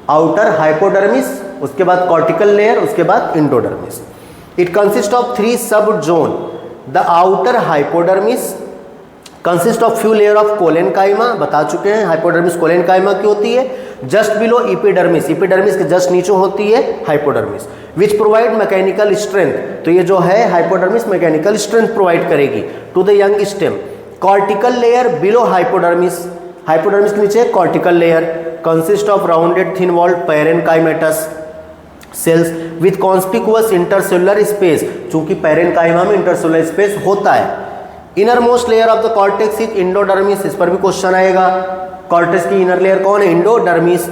आउटर हाइपोडर्मिस, उसके बाद कॉर्टिकल लेयर, उसके बाद endodermis. It consist of 3 sub zone. The outer hypodermis consist of few layer of collenchyma, बता चुके हैं हाइपोडर्मिस कोलेनकाइमा की होती है। जस्ट बिलो एपिडर्मिस, एपिडर्मिस के जस्ट नीचे होती है hypodermis, which provide mechanical strength. तो ये जो है हाइपोडर्मिस मैकेनिकल स्ट्रेंथ प्रोवाइड करेगी to the young stem. Cortical layer below hypodermis, hypodermis के नीचे cortical layer, consist of rounded thin walled parenchymatous cells with conspicuous intercellular space, चूंकि पैरेनकाइमा में इंटरसेलुलर स्पेस होता है। Inner most layer of the cortex is endodermis, इस पर भी क्वेश्चन आएगा। कॉर्टेक्स की इनर लेयर कौन है, endodermis.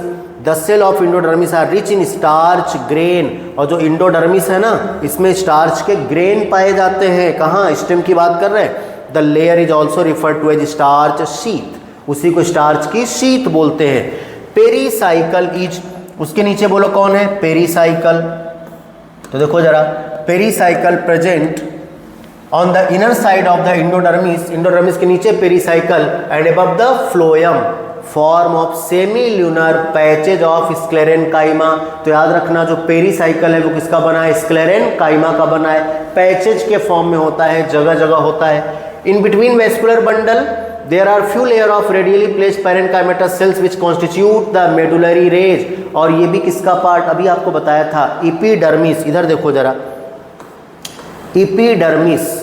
The cell of endodermis are rich in starch grain, और जो इंडोडर्मिस है ना इसमें स्टार्च के ग्रेन पाए जाते हैं। कहाँ, स्टेम की बात कर रहे हैं। The layer is also refer to as starch sheath, उसी को स्टार्च की शीथ बोलते हैं। पेरीसाइकल इज, उसके नीचे बोलो कौन है, पेरीसाइकल। तो देखो जरा, pericycle present on the inner side of the endodermis, endodermis के नीचे pericycle, and above the phloem form of semi lunar patches of sclerenchyma. तो याद रखना जो पेरीसाइकल है वो किसका बना है, स्क्लेरेनकाइमा का बना है। पैचेज के फॉर्म में होता है, जगह जगह होता है। In between vascular bundle there are few layer of radially placed parenchymatous cells which constitute the medullary rays. और ये भी किसका पार्ट, अभी आपको बताया था, एपिडर्मिस। इधर देखो जरा, एपिडर्मिस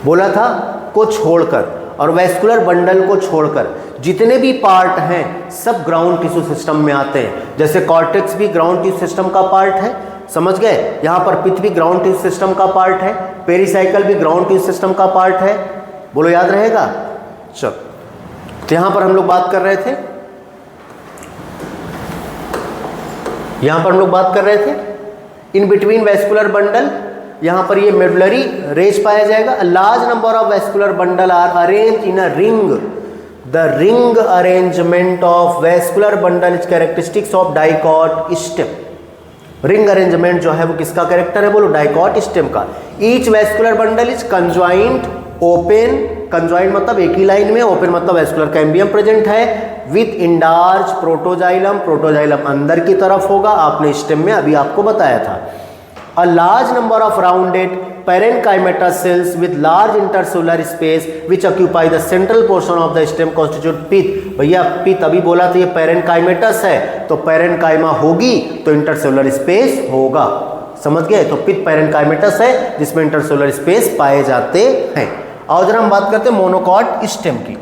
बोला था को छोड़कर और वैस्कुलर बंडल को छोड़कर जितने भी पार्ट हैं सब ग्राउंड टिश्यू सिस्टम में आते हैं। जैसे कॉर्टेक्स भी ग्राउंड टिश्यू सिस्टम का पार्ट है, समझ गए। यहाँ पर पित्त भी ग्राउंड टिश्यू सिस्टम का पार्ट है, पेरिसाइकल भी ग्राउंड टिश्यू सिस्टम का पार्ट है। बोलो याद रहेगा। चलो, तो यहाँ पर हम लोग बात कर रहे थे, यहाँ पर हम लोग बात कर रहे थे इन बिटवीन वैस्कुलर बंडल, यहाँ पर ये मेडुलरी रेज पाया जाएगा। Large number of vascular bundle are arrange in a ring. The ring arrangement of vascular bundle is characteristics of dicot stem. Ring arrangement जो है वो किसका कैरेक्टर है, बोलो डाइकॉट स्टेम का। Each vascular bundle is conjoint open, conjoint मतलब एक ही लाइन में, ओपन मतलब वैस्कुलर कैम्बियम प्रेजेंट है विथ इंडार्ज प्रोटोजाइलम, प्रोटोजाइलम अंदर की तरफ होगा, आपने स्टेम में अभी आपको बताया था। A large number of rounded parenchymatous cells with large intercellular space which occupy the central portion of the stem constitute pith। भैया पित अभी बोला था ये पेरेनकाइमेटस है, तो पेरेनकाइमा होगी तो इंटरसेलुलर स्पेस होगा, समझ गए। तो पित पेरेनकाइमेटस है जिसमें इंटरसेलुलर स्पेस पाए जाते हैं। और जरा हम बात करते हैं मोनोकॉट स्टेम की।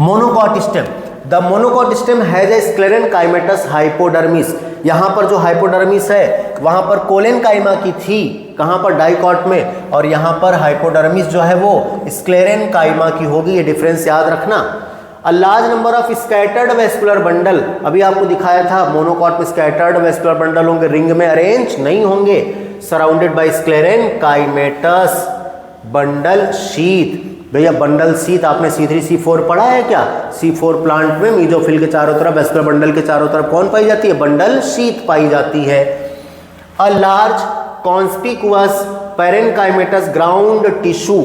Monocot stem, the monocot stem has a sclerenchymatous hypodermis. यहाँ पर जो हाइपोडर्मिस है वहाँ पर कोलेनकाइमा की थी, कहाँ पर डाइकॉट में, और यहाँ पर हाइपोडर्मिस जो है वो स्क्लेरेनकाइमा की होगी। ये डिफरेंस याद रखना। A large number of scattered vascular bundle, अभी आपको दिखाया था मोनोकॉट में स्कैटर्ड वेस्कुलर बंडल होंगे, रिंग में अरेंज नहीं होंगे, सराउंडेड बाय स्क्लेरेनकाइमेटस बंडल शीथ। भैया बंडल शीथ आपने C3 C4 पढ़ा है क्या। C4 प्लांट में मीजोफिल के चारों तरफ, वेस्कुलर बंडल के चारों तरफ कौन पाई जाती है, बंडल शीथ पाई जाती है। A large conspicuous parenchymatous ground tissue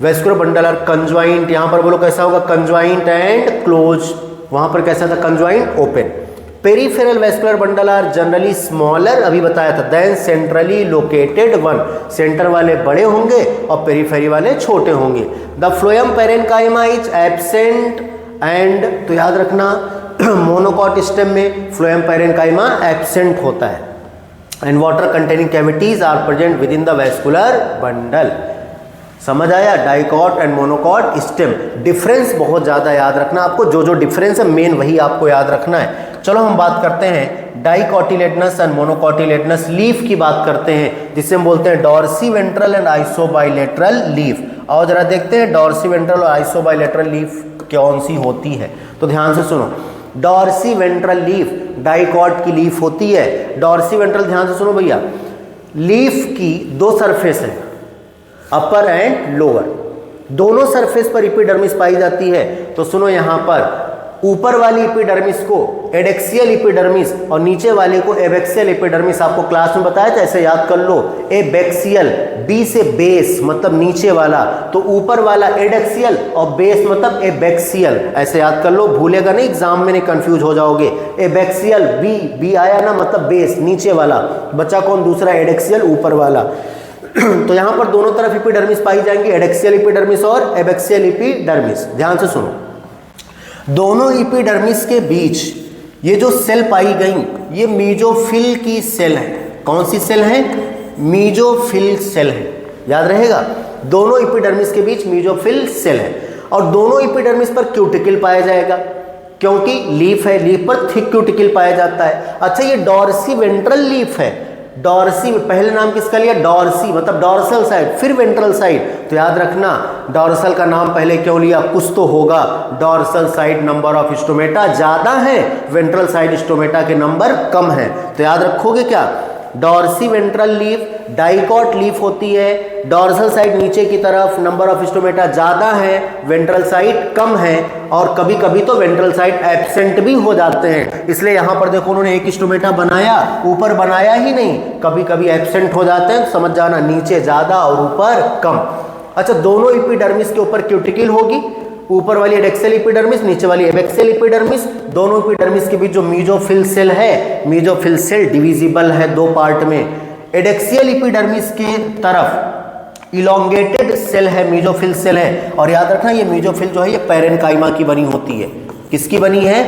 vascular bundle are conjoint. यहाँ पर बोलो कैसा होगा, कंजॉइंट एंड क्लोज। वहाँ पर कैसा था, conjoint open. Peripheral vascular bundle are generally smaller, अभी बताया था, then centrally located one. Centre वाले बड़े होंगे और पेरिफेरी वाले छोटे होंगे। The phloem parenchyma is absent and, तो याद रखना मोनोकॉट स्टेम में फ्लोएम पेरेनकाइमा एब्सेंट होता है। And water containing cavities are present within the vascular bundle. समझ आया, dicot and monocot stem. Difference बहुत ज़्यादा याद रखना आपको, जो जो डिफरेंस है मेन वही आपको याद रखना है। चलो हम बात करते हैं डाइकोटिलेडनस एंड मोनोकोटिलेडनस लीफ की बात करते हैं, जिसे हम बोलते हैं डॉर्सी वेंट्रल एंड आइसोबाइलेटरल लीफ। और जरा देखते हैं डॉर्सी वेंट्रल और आइसोबाइलेटरल लीफ कौन सी होती है। तो ध्यान से सुनो, डॉर्सी वेंट्रल लीफ डाइकॉट की लीफ होती है। डॉर्सी वेंट्रल, ध्यान से सुनो भैया, लीफ की दो सरफेस है, अपर एंड लोअर, दोनों सरफेस पर एपिडर्मिस पाई जाती है। तो सुनो, यहाँ पर ऊपर वाली एपिडर्मिस को एडेक्सियल एपिडर्मिस और नीचे वाले को एबेक्सियल एपिडर्मिस आपको क्लास में बताया था, ऐसे याद कर लो। एबेक्सियल, बी से बेस मतलब नीचे वाला, तो ऊपर वाला एडेक्सियल और बेस मतलब एबेक्सियल, ऐसे याद कर लो, भूलेगा नहीं, एग्जाम में नहीं कंफ्यूज हो जाओगे। एबेक्सियल, बी बी आया ना, मतलब बेस नीचे वाला, बचा कौन, दूसरा एडेक्सियल ऊपर वाला। तो यहाँ पर दोनों तरफ एपिडर्मिस पाई जाएंगी, एडेक्सियल एपिडर्मिस और एबेक्सियल एपिडर्मिस। ध्यान से सुनो, दोनों एपिडर्मिस के बीच ये जो सेल पाई गई ये मीजोफिल की सेल है। कौन सी सेल है, मीजोफिल सेल है, याद रहेगा। दोनों एपिडर्मिस के बीच मीजोफिल सेल है और दोनों एपिडर्मिस पर क्यूटिकल पाया जाएगा, क्योंकि लीफ है, लीफ पर थिक क्यूटिकल पाया जाता है। अच्छा, ये डॉर्सी वेंट्रल लीफ है। डॉर्सी पहले नाम किसका लिया, डॉर्सी मतलब डॉर्सल साइड, फिर वेंट्रल साइड। तो याद रखना डॉर्सल का नाम पहले क्यों लिया, कुछ तो होगा। Dorsal side number of stomata ज़्यादा है, वेंट्रल साइड स्टोमेटा के नंबर कम है। तो याद रखोगे क्या, dorsiventral leaf dicot leaf होती है। डॉर्सल साइड नीचे की तरफ, नंबर ऑफ स्टोमेटा ज़्यादा है, वेंट्रल साइड कम है, और कभी कभी तो वेंट्रल साइड एब्सेंट भी हो जाते हैं। इसलिए यहाँ पर देखो उन्होंने एक स्टोमेटा बनाया, ऊपर बनाया ही नहीं, कभी कभी एब्सेंट हो जाते हैं, समझ जाना, नीचे ज़्यादा और ऊपर कम। अच्छा, दोनों एपिडर्मिस के ऊपर क्यूटिकल होगी, ऊपर वाली एडेक्सियल एपिडर्मिस, नीचे वाली एबेक्सियल एपिडर्मिस। दोनों एपिडर्मिस के बीच जो मीजोफिल सेल है, मीजोफिल सेल डिविजिबल है दो पार्ट में। एडेक्सियल एपिडर्मिस के तरफ इलोंगेटेड सेल है, मीजोफिल सेल है। और याद रखना ये मीजोफिल जो है ये पेरेनकाइमा की बनी होती है। किसकी बनी है,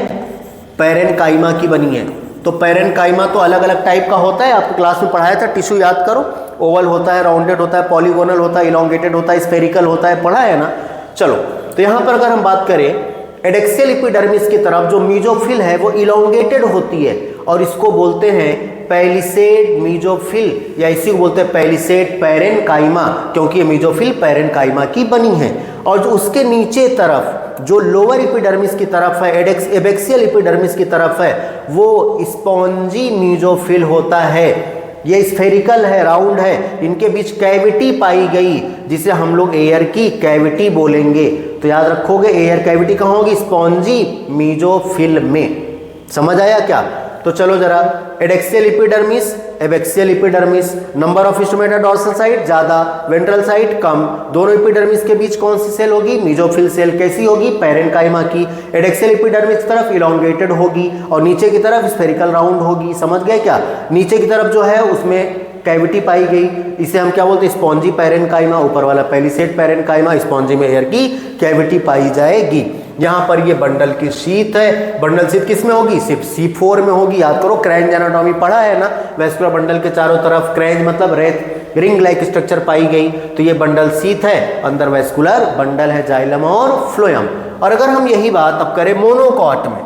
पेरेनकाइमा की बनी है। तो पैरेनकाइमा तो अलग अलग टाइप का होता है, आपको क्लास में पढ़ाया था, टिश्यू याद करो, ओवल होता है, राउंडेड होता है, पॉलीगोनल होता है, इलोंगेटेड होता है, स्फेरिकल होता है, पढ़ा है ना। चलो तो यहाँ पर अगर हम बात करें एडेक्सियल एपिडर्मिस की तरफ जो मीजोफिल है वो इलोंगेटेड होती है और इसको बोलते हैं पैलिसेड मीजोफिल, या इसी को बोलते हैं पैलिसेड पैरेनकाइमा, क्योंकि ये मीजोफिल पैरेनकाइमा की बनी है। और जो उसके नीचे तरफ जो लोअर एपिडर्मिस की तरफ है, एबैक्सियल एपिडर्मिस की तरफ है, वो स्पॉन्जी मीजोफिल होता है। ये स्फेरिकल है, राउंड है, इनके बीच कैविटी पाई गई जिसे हम लोग एयर की कैविटी बोलेंगे। तो याद रखोगे एयर कैविटी कहाँ होगी? स्पॉन्जी मीजोफिल में। समझ आया क्या? तो चलो जरा, adaxial epidermis, abaxial epidermis, number of stomata dorsal side ज्यादा, वेंट्रल साइड कम, दोनों एपिडर्मिस के बीच कौन सी सेल होगी? Mesophyll cell. कैसी होगी? पैरेनकाइमा की। एडेक्सियल एपिडर्मिस की तरफ इलोंगेटेड होगी और नीचे की तरफ स्फेरिकल राउंड होगी। समझ गए क्या? नीचे की तरफ जो है उसमें कैविटी पाई गई, इसे हम क्या बोलते हैं? Spongy parenchyma. ऊपर वाला पैलिसेड पैरेनकाइमा, स्पॉन्जी में एयर की कैविटी पाई जाएगी। यहाँ पर ये बंडल की शीथ है। बंडल शीथ किस में होगी? सिर्फ C4 में होगी। याद करो क्रेंज एनाटॉमी पढ़ा है ना, वेस्कुलर बंडल के चारों तरफ क्रेंज मतलब रेत रिंग लाइक स्ट्रक्चर पाई गई, तो ये बंडल शीथ है, अंदर वेस्कुलर बंडल है, जाइलम और फ्लोएम। और अगर हम यही बात अब करें मोनोकॉट में,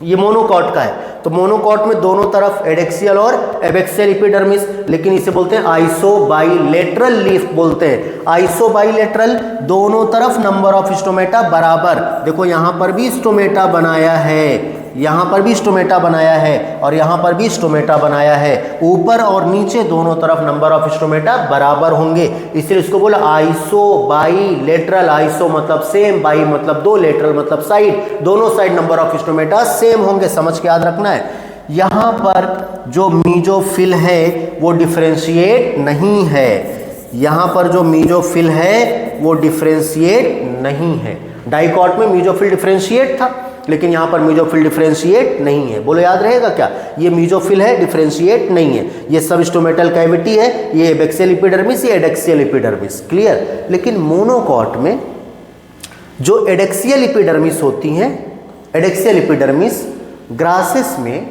ये मोनोकॉट का है, तो मोनोकॉट में दोनों तरफ एडेक्सियल और एबैक्सियल एपिडर्मिस, लेकिन इसे बोलते हैं आइसोबाइलेटरल लीफ बोलते हैं। आइसोबाइलेटरल, दोनों तरफ नंबर ऑफ स्टोमेटा बराबर। देखो यहाँ पर भी स्टोमेटा बनाया है, यहाँ पर भी स्टोमेटा बनाया है और यहाँ पर भी स्टोमेटा बनाया है। ऊपर और नीचे दोनों तरफ नंबर ऑफ स्टोमेटा बराबर होंगे, इसलिए इसको बोला आइसोबाइलेटरल। आइसो मतलब सेम, बाई मतलब दो, लेटरल मतलब साइड, दोनों side number of stomata same होंगे। समझ के याद रखना है। यहाँ पर जो मीजोफिल है वो डिफरेंशिएट नहीं है, यहाँ पर जो मीजोफिल है वो डिफरेंशिएट नहीं है। डाइकॉट में मीजोफिल डिफरेंशिएट था, लेकिन यहाँ पर मीजोफिल डिफरेंशिएट नहीं है। बोलो याद रहेगा क्या? ये मीजोफिल है, डिफरेंशिएट नहीं है। ये सब स्टोमेटल कैविटी है, ये एबैक्सियल एपिडर्मिस, ये एडेक्सियल एपिडर्मिस। क्लियर? लेकिन मोनोकॉट में जो एडेक्सियल एपिडर्मिस होती हैं, एडेक्सियल एपिडर्मिस, ग्रासेस में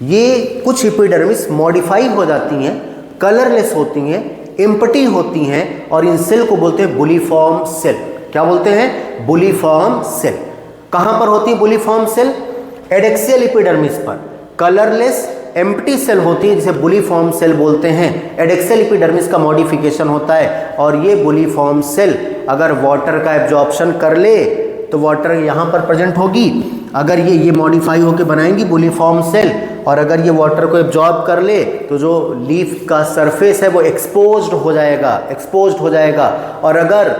ये कुछ एपिडर्मिस मॉडिफाई हो जाती हैं, कलरलेस होती हैं, एम्प्टी होती हैं, और इन सेल को बोलते हैं बुलीफॉर्म सेल। क्या बोलते हैं? Bulliform cell. कहाँ पर होती है बुलीफॉर्म सेल? एडेक्सियल एपिडर्मिस पर कलरलेस एम्प्टी सेल होती है जिसे बुलीफॉर्म सेल बोलते हैं। एडेक्सियल एपिडर्मिस का मॉडिफिकेशन होता है और ये बुलीफॉर्म सेल अगर वाटर का एब्जॉर्प्शन कर ले तो वाटर यहाँ पर प्रेजेंट होगी। अगर ये मॉडिफाई होकर बनाएंगी बुलीफॉर्म सेल, और अगर ये वाटर को एब्जॉर्ब कर ले तो जो लीफ का सरफेस है वो एक्सपोज्ड हो जाएगा, और अगर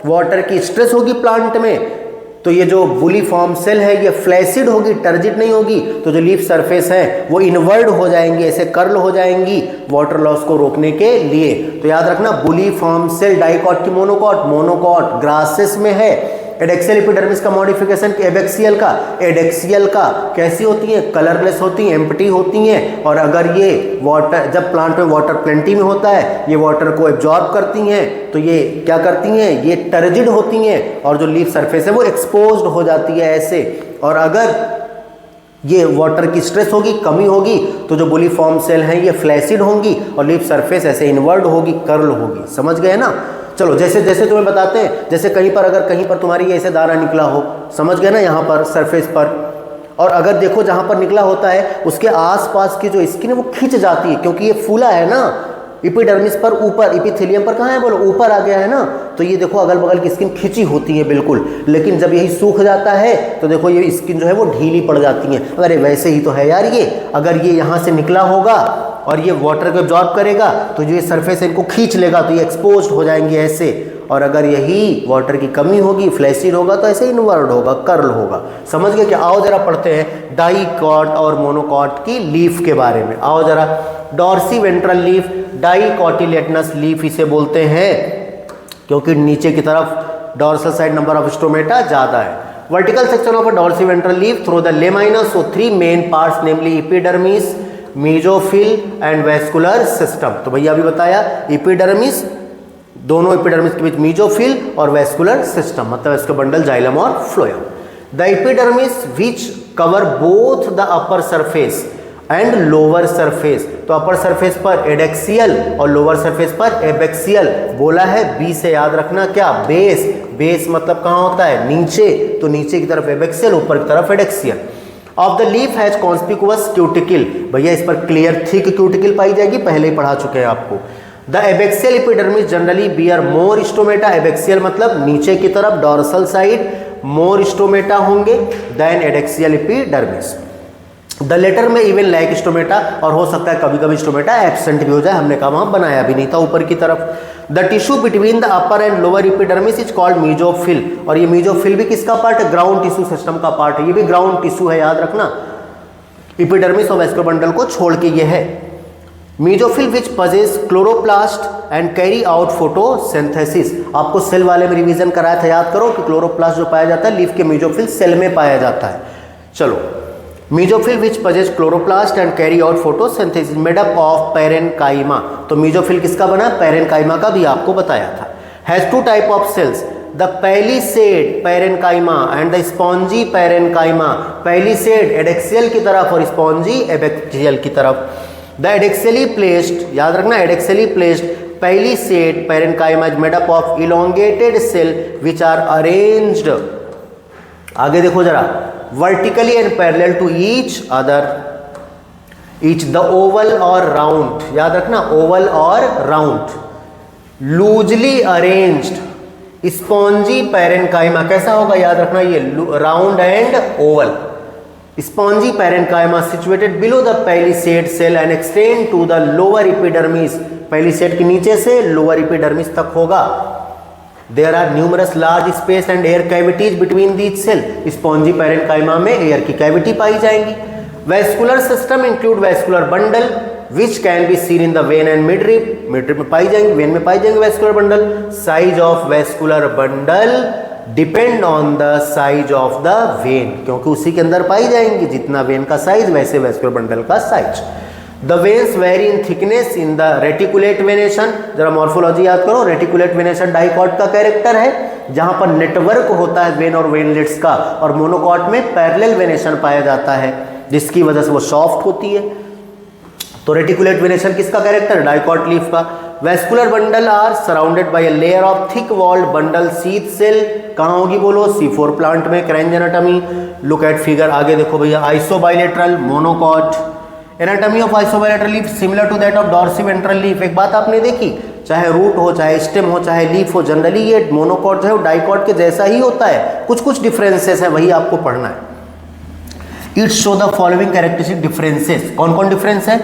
वाटर की स्ट्रेस होगी प्लांट में तो ये जो बुलीफॉर्म सेल है ये फ्लैसिड होगी, टर्जिड नहीं होगी, तो जो लीफ सरफेस है वो इनवर्ड हो जाएंगी, ऐसे कर्ल हो जाएंगी वाटर लॉस को रोकने के लिए। तो याद रखना बुलीफॉर्म सेल डाइकॉट की मोनोकॉट ग्रासेस में है। एडेक्सियल एपिडर्मिस का मॉडिफिकेशन एबैक्सियल का कैसी होती है? कलरलेस होती हैं, एम्प्टी होती हैं, और अगर ये वाटर, जब प्लांट में वाटर प्लेंटी में होता है, ये वाटर को एब्जॉर्ब करती हैं, तो ये क्या करती हैं? ये टर्जिड होती हैं और जो लीफ सरफेस है वो एक्सपोज्ड हो जाती है ऐसे। और अगर ये वाटर की स्ट्रेस होगी, कमी होगी, तो जो बुलीफॉर्म सेल हैं ये फ्लैसिड होंगी और लीफ सरफेस ऐसे इनवर्ड होगी, कर्ल होगी। समझ गए ना? चलो जैसे जैसे तुम्हें बताते हैं, जैसे कहीं पर तुम्हारी ऐसे दाना निकला हो, समझ गए ना, यहाँ पर सरफेस पर, और अगर देखो जहाँ पर निकला होता है उसके आसपास की जो स्किन है वो खिंच जाती है, क्योंकि ये फूला है ना एपिडर्मिस पर, ऊपर एपिथेलियम पर कहाँ है बोलो? ऊपर आ गया है ना, तो ये देखो अगल बगल की स्किन खिंची होती है बिल्कुल। लेकिन जब यही सूख जाता है तो देखो ये स्किन जो है वो ढीली पड़ जाती है। अरे वैसे ही तो है यार ये, अगर ये यहाँ से निकला होगा और ये वाटर को एब्जॉर्ब करेगा तो जो ये सरफेस है इनको खींच लेगा, तो ये एक्सपोज्ड हो जाएंगे ऐसे। और अगर यही वाटर की कमी होगी, फ्लैसिड होगा, तो ऐसे इनवर्ड होगा, कर्ल होगा। समझ गए क्या? आओ जरा पढ़ते हैं डाइकॉट और मोनोकॉट की लीफ के बारे में। आओ जरा, dorsiventral leaf, dicotyledonous leaf इसे बोलते हैं क्योंकि नीचे की तरफ dorsal side number of stomata ज़्यादा है। Vertical section of a dorsiventral leaf through the laminas, so 3 main parts namely epidermis, mesophyll and vascular system. तो भैया अभी बताया एपिडर्मिस, दोनों एपिडर्मिस के बीच मीजोफिल और वेस्कुलर सिस्टम, मतलब इसका बंडल जाइलम और phloem. The epidermis which cover both the upper surface, and lower surface. तो अपर सरफेस पर एडेक्सियल और लोअर सरफेस पर एबेक्सियल। बोला है बी से याद रखना क्या, बेस। बेस मतलब कहाँ होता है, नीचे, तो नीचे की तरफ एबेक्सियल, ऊपर की तरफ adaxial. Of the leaf has conspicuous cuticle, भैया इस पर क्लियर थिक क्यूटिकल पाई जाएगी, पहले ही पढ़ा चुके हैं आपको। The abaxial epidermis generally bear more stomata, एबेक्सियल मतलब नीचे की तरफ डॉर्सल साइड, मोर स्टोमेटा होंगे than adaxial epidermis. The latter में इवन लाइक स्टोमेटा, और हो सकता है कभी कभी स्टोमेटा एब्सेंट भी हो जाए, हमने कहा वहाँ बनाया भी नहीं था ऊपर की तरफ। The tissue between the upper and lower epidermis is called mesophyll, और ये मीजोफिल भी किसका पार्ट है, ग्राउंड टिश्यू सिस्टम का पार्ट है, ये भी ग्राउंड टिश्यू है, याद रखना, एपिडर्मिस और वैस्कुलर बंडल को छोड़ के ये है। Mesophyll which possesses chloroplast and carry out photosynthesis, आपको सेल वाले में रिवीजन कराया था, याद करो कि क्लोरोप्लास्ट जो पाया जाता है लीफ के मीजोफिल सेल में पाया जाता है। चलो, mesophyll which possesses chloroplast and carry out photosynthesis made up of parenchyma, तो मीजोफिल किसका बना, पैरेनकाइमा का भी आपको बताया था। Has two type of cells, the palisade parenchyma and the spongy parenchyma, palisade adaxial की तरफ और स्पॉन्जी एबेक्सियल की तरफ। द एडेक्सियली प्लेस्ड, याद रखना adaxially placed palisade parenchyma is made up of elongated cell which are arranged, आगे देखो जरा, vertically and parallel to each other, each the oval or round, याद रखना oval और round, loosely arranged spongy parenchyma, कैसा होगा याद रखना, ये round and oval, spongy parenchyma situated below the palisade cell and extend to the lower epidermis, palisade के नीचे से lower epidermis तक होगा। There are numerous large space and air cavities between these cell, spongy parenchyma में एयर की कैविटी पाई जाएंगी। Vascular system include vascular bundle which can be seen in the when and midrib, midrib में पाई जाएंगी, वेन में पाई जाएंगे vascular bundle. Size of vascular bundle depend on the size of the when, क्योंकि उसी के अंदर पाई जाएंगी, जितना वेन का साइज वैसे वैस्कुलर बंडल का size. The veins very in thickness in the reticulate venation, जरा मॉर्फोलॉजी याद करो, रेटिकुलेट वेनेशन डाइकॉट का कैरेक्टर है, जहां पर नेटवर्क होता है वेन और वेनलेट्स का, और मोनोकॉट में पैरेलल वेनेशन पाया जाता है, जिसकी वजह से वो सॉफ्ट होती है। तो रेटिकुलेट वेनेशन किसका कैरेक्टर है, डाइकॉट लीफ का। Vascular bundle are surrounded by a layer of thick walled bundle sheath cell, कहाँ होगी बोलो, C4 प्लांट में, kranz anatomy. Look at figure, आगे देखो भैया, isobilateral monocot, anatomy of isobilateral leaf similar to that of dorsiventral leaf. एक बात आपने देखी, चाहे रूट हो, चाहे स्टेम हो, चाहे लीफ हो, जनरली ये मोनोकॉट जो है वो डाइकॉट के जैसा ही होता है, कुछ कुछ डिफरेंसेस है, वही आपको पढ़ना है। It show the following characteristic differences, कौन कौन डिफरेंस है,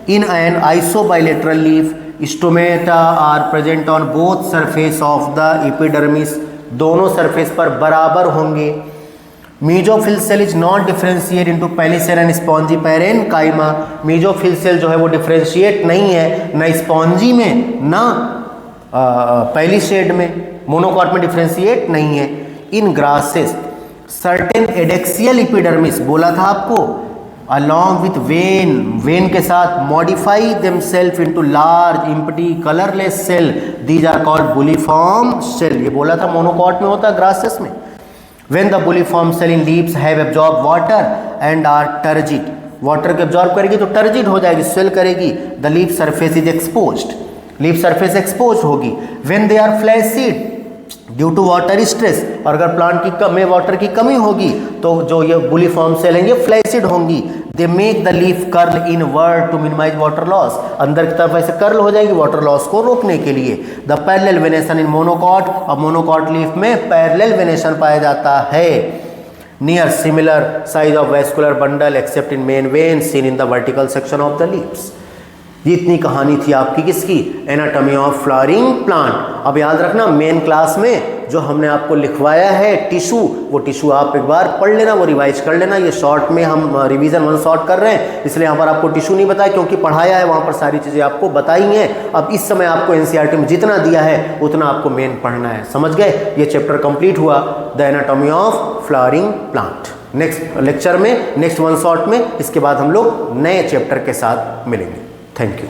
in an isobilateral leaf stomata are present on both surface of the epidermis, दोनों सरफेस पर बराबर होंगे। Mesophyll cell is not differentiate into palisade and spongy parenchyma, mesophyll cell जो है वो डिफरेंशिएट नहीं है, ना स्पॉन्जी में ना पैलिसेड में, मोनोकॉट में डिफरेंशिएट नहीं है। इन ग्रासेस सर्टेन एडेक्सियल एपिडर्मिस, बोला था आपको, along with vein के साथ modify themselves into large empty colorless cell, these are called bulliform cell, ये बोला था मोनोकॉट में होता है, ग्रासेस में। when the bulliform cell in leaves have absorbed water and are turgid, water के absorb करेगी तो turgid हो जाएगी, swell करेगी, the leaf surface is exposed, leaf surface exposed होगी। when they are flaccid due to water stress, और अगर प्लांट की कम में वाटर की कमी होगी तो जो ये बुलिफॉर्म सेल हैं ये फ्लैसिड होंगी। They make the leaf curl inward to minimise water loss, अंदर की तरफ ऐसे कर्ल हो जाएगी वाटर लॉस को रोकने के लिए। The parallel venation in monocot, और मोनोकॉट लीफ में पैरेलल वेनेशन पाया जाता है। Near similar size of vascular bundle accept in main vein seen in the vertical section of the leaves. ये इतनी कहानी थी आपकी किसकी, एनाटॉमी ऑफ फ्लावरिंग प्लांट। अब याद रखना मेन क्लास में जो हमने आपको लिखवाया है टिश्यू, वो टिश्यू आप एक बार पढ़ लेना, वो रिवाइज कर लेना। ये शॉर्ट में हम रिवीजन 1 शॉर्ट कर रहे हैं, इसलिए यहाँ पर आपको टिश्यू नहीं बताया, क्योंकि पढ़ाया है वहाँ पर सारी चीज़ें आपको बताई हैं। अब इस समय आपको एनसीईआरटी में जितना दिया है उतना आपको मेन पढ़ना है, समझ गए। ये चैप्टर कंप्लीट हुआ, the anatomy of flowering plant. Next lecture में, नेक्स्ट 1 शॉर्ट में, इसके बाद हम लोग नए चैप्टर के साथ मिलेंगे। Thank you.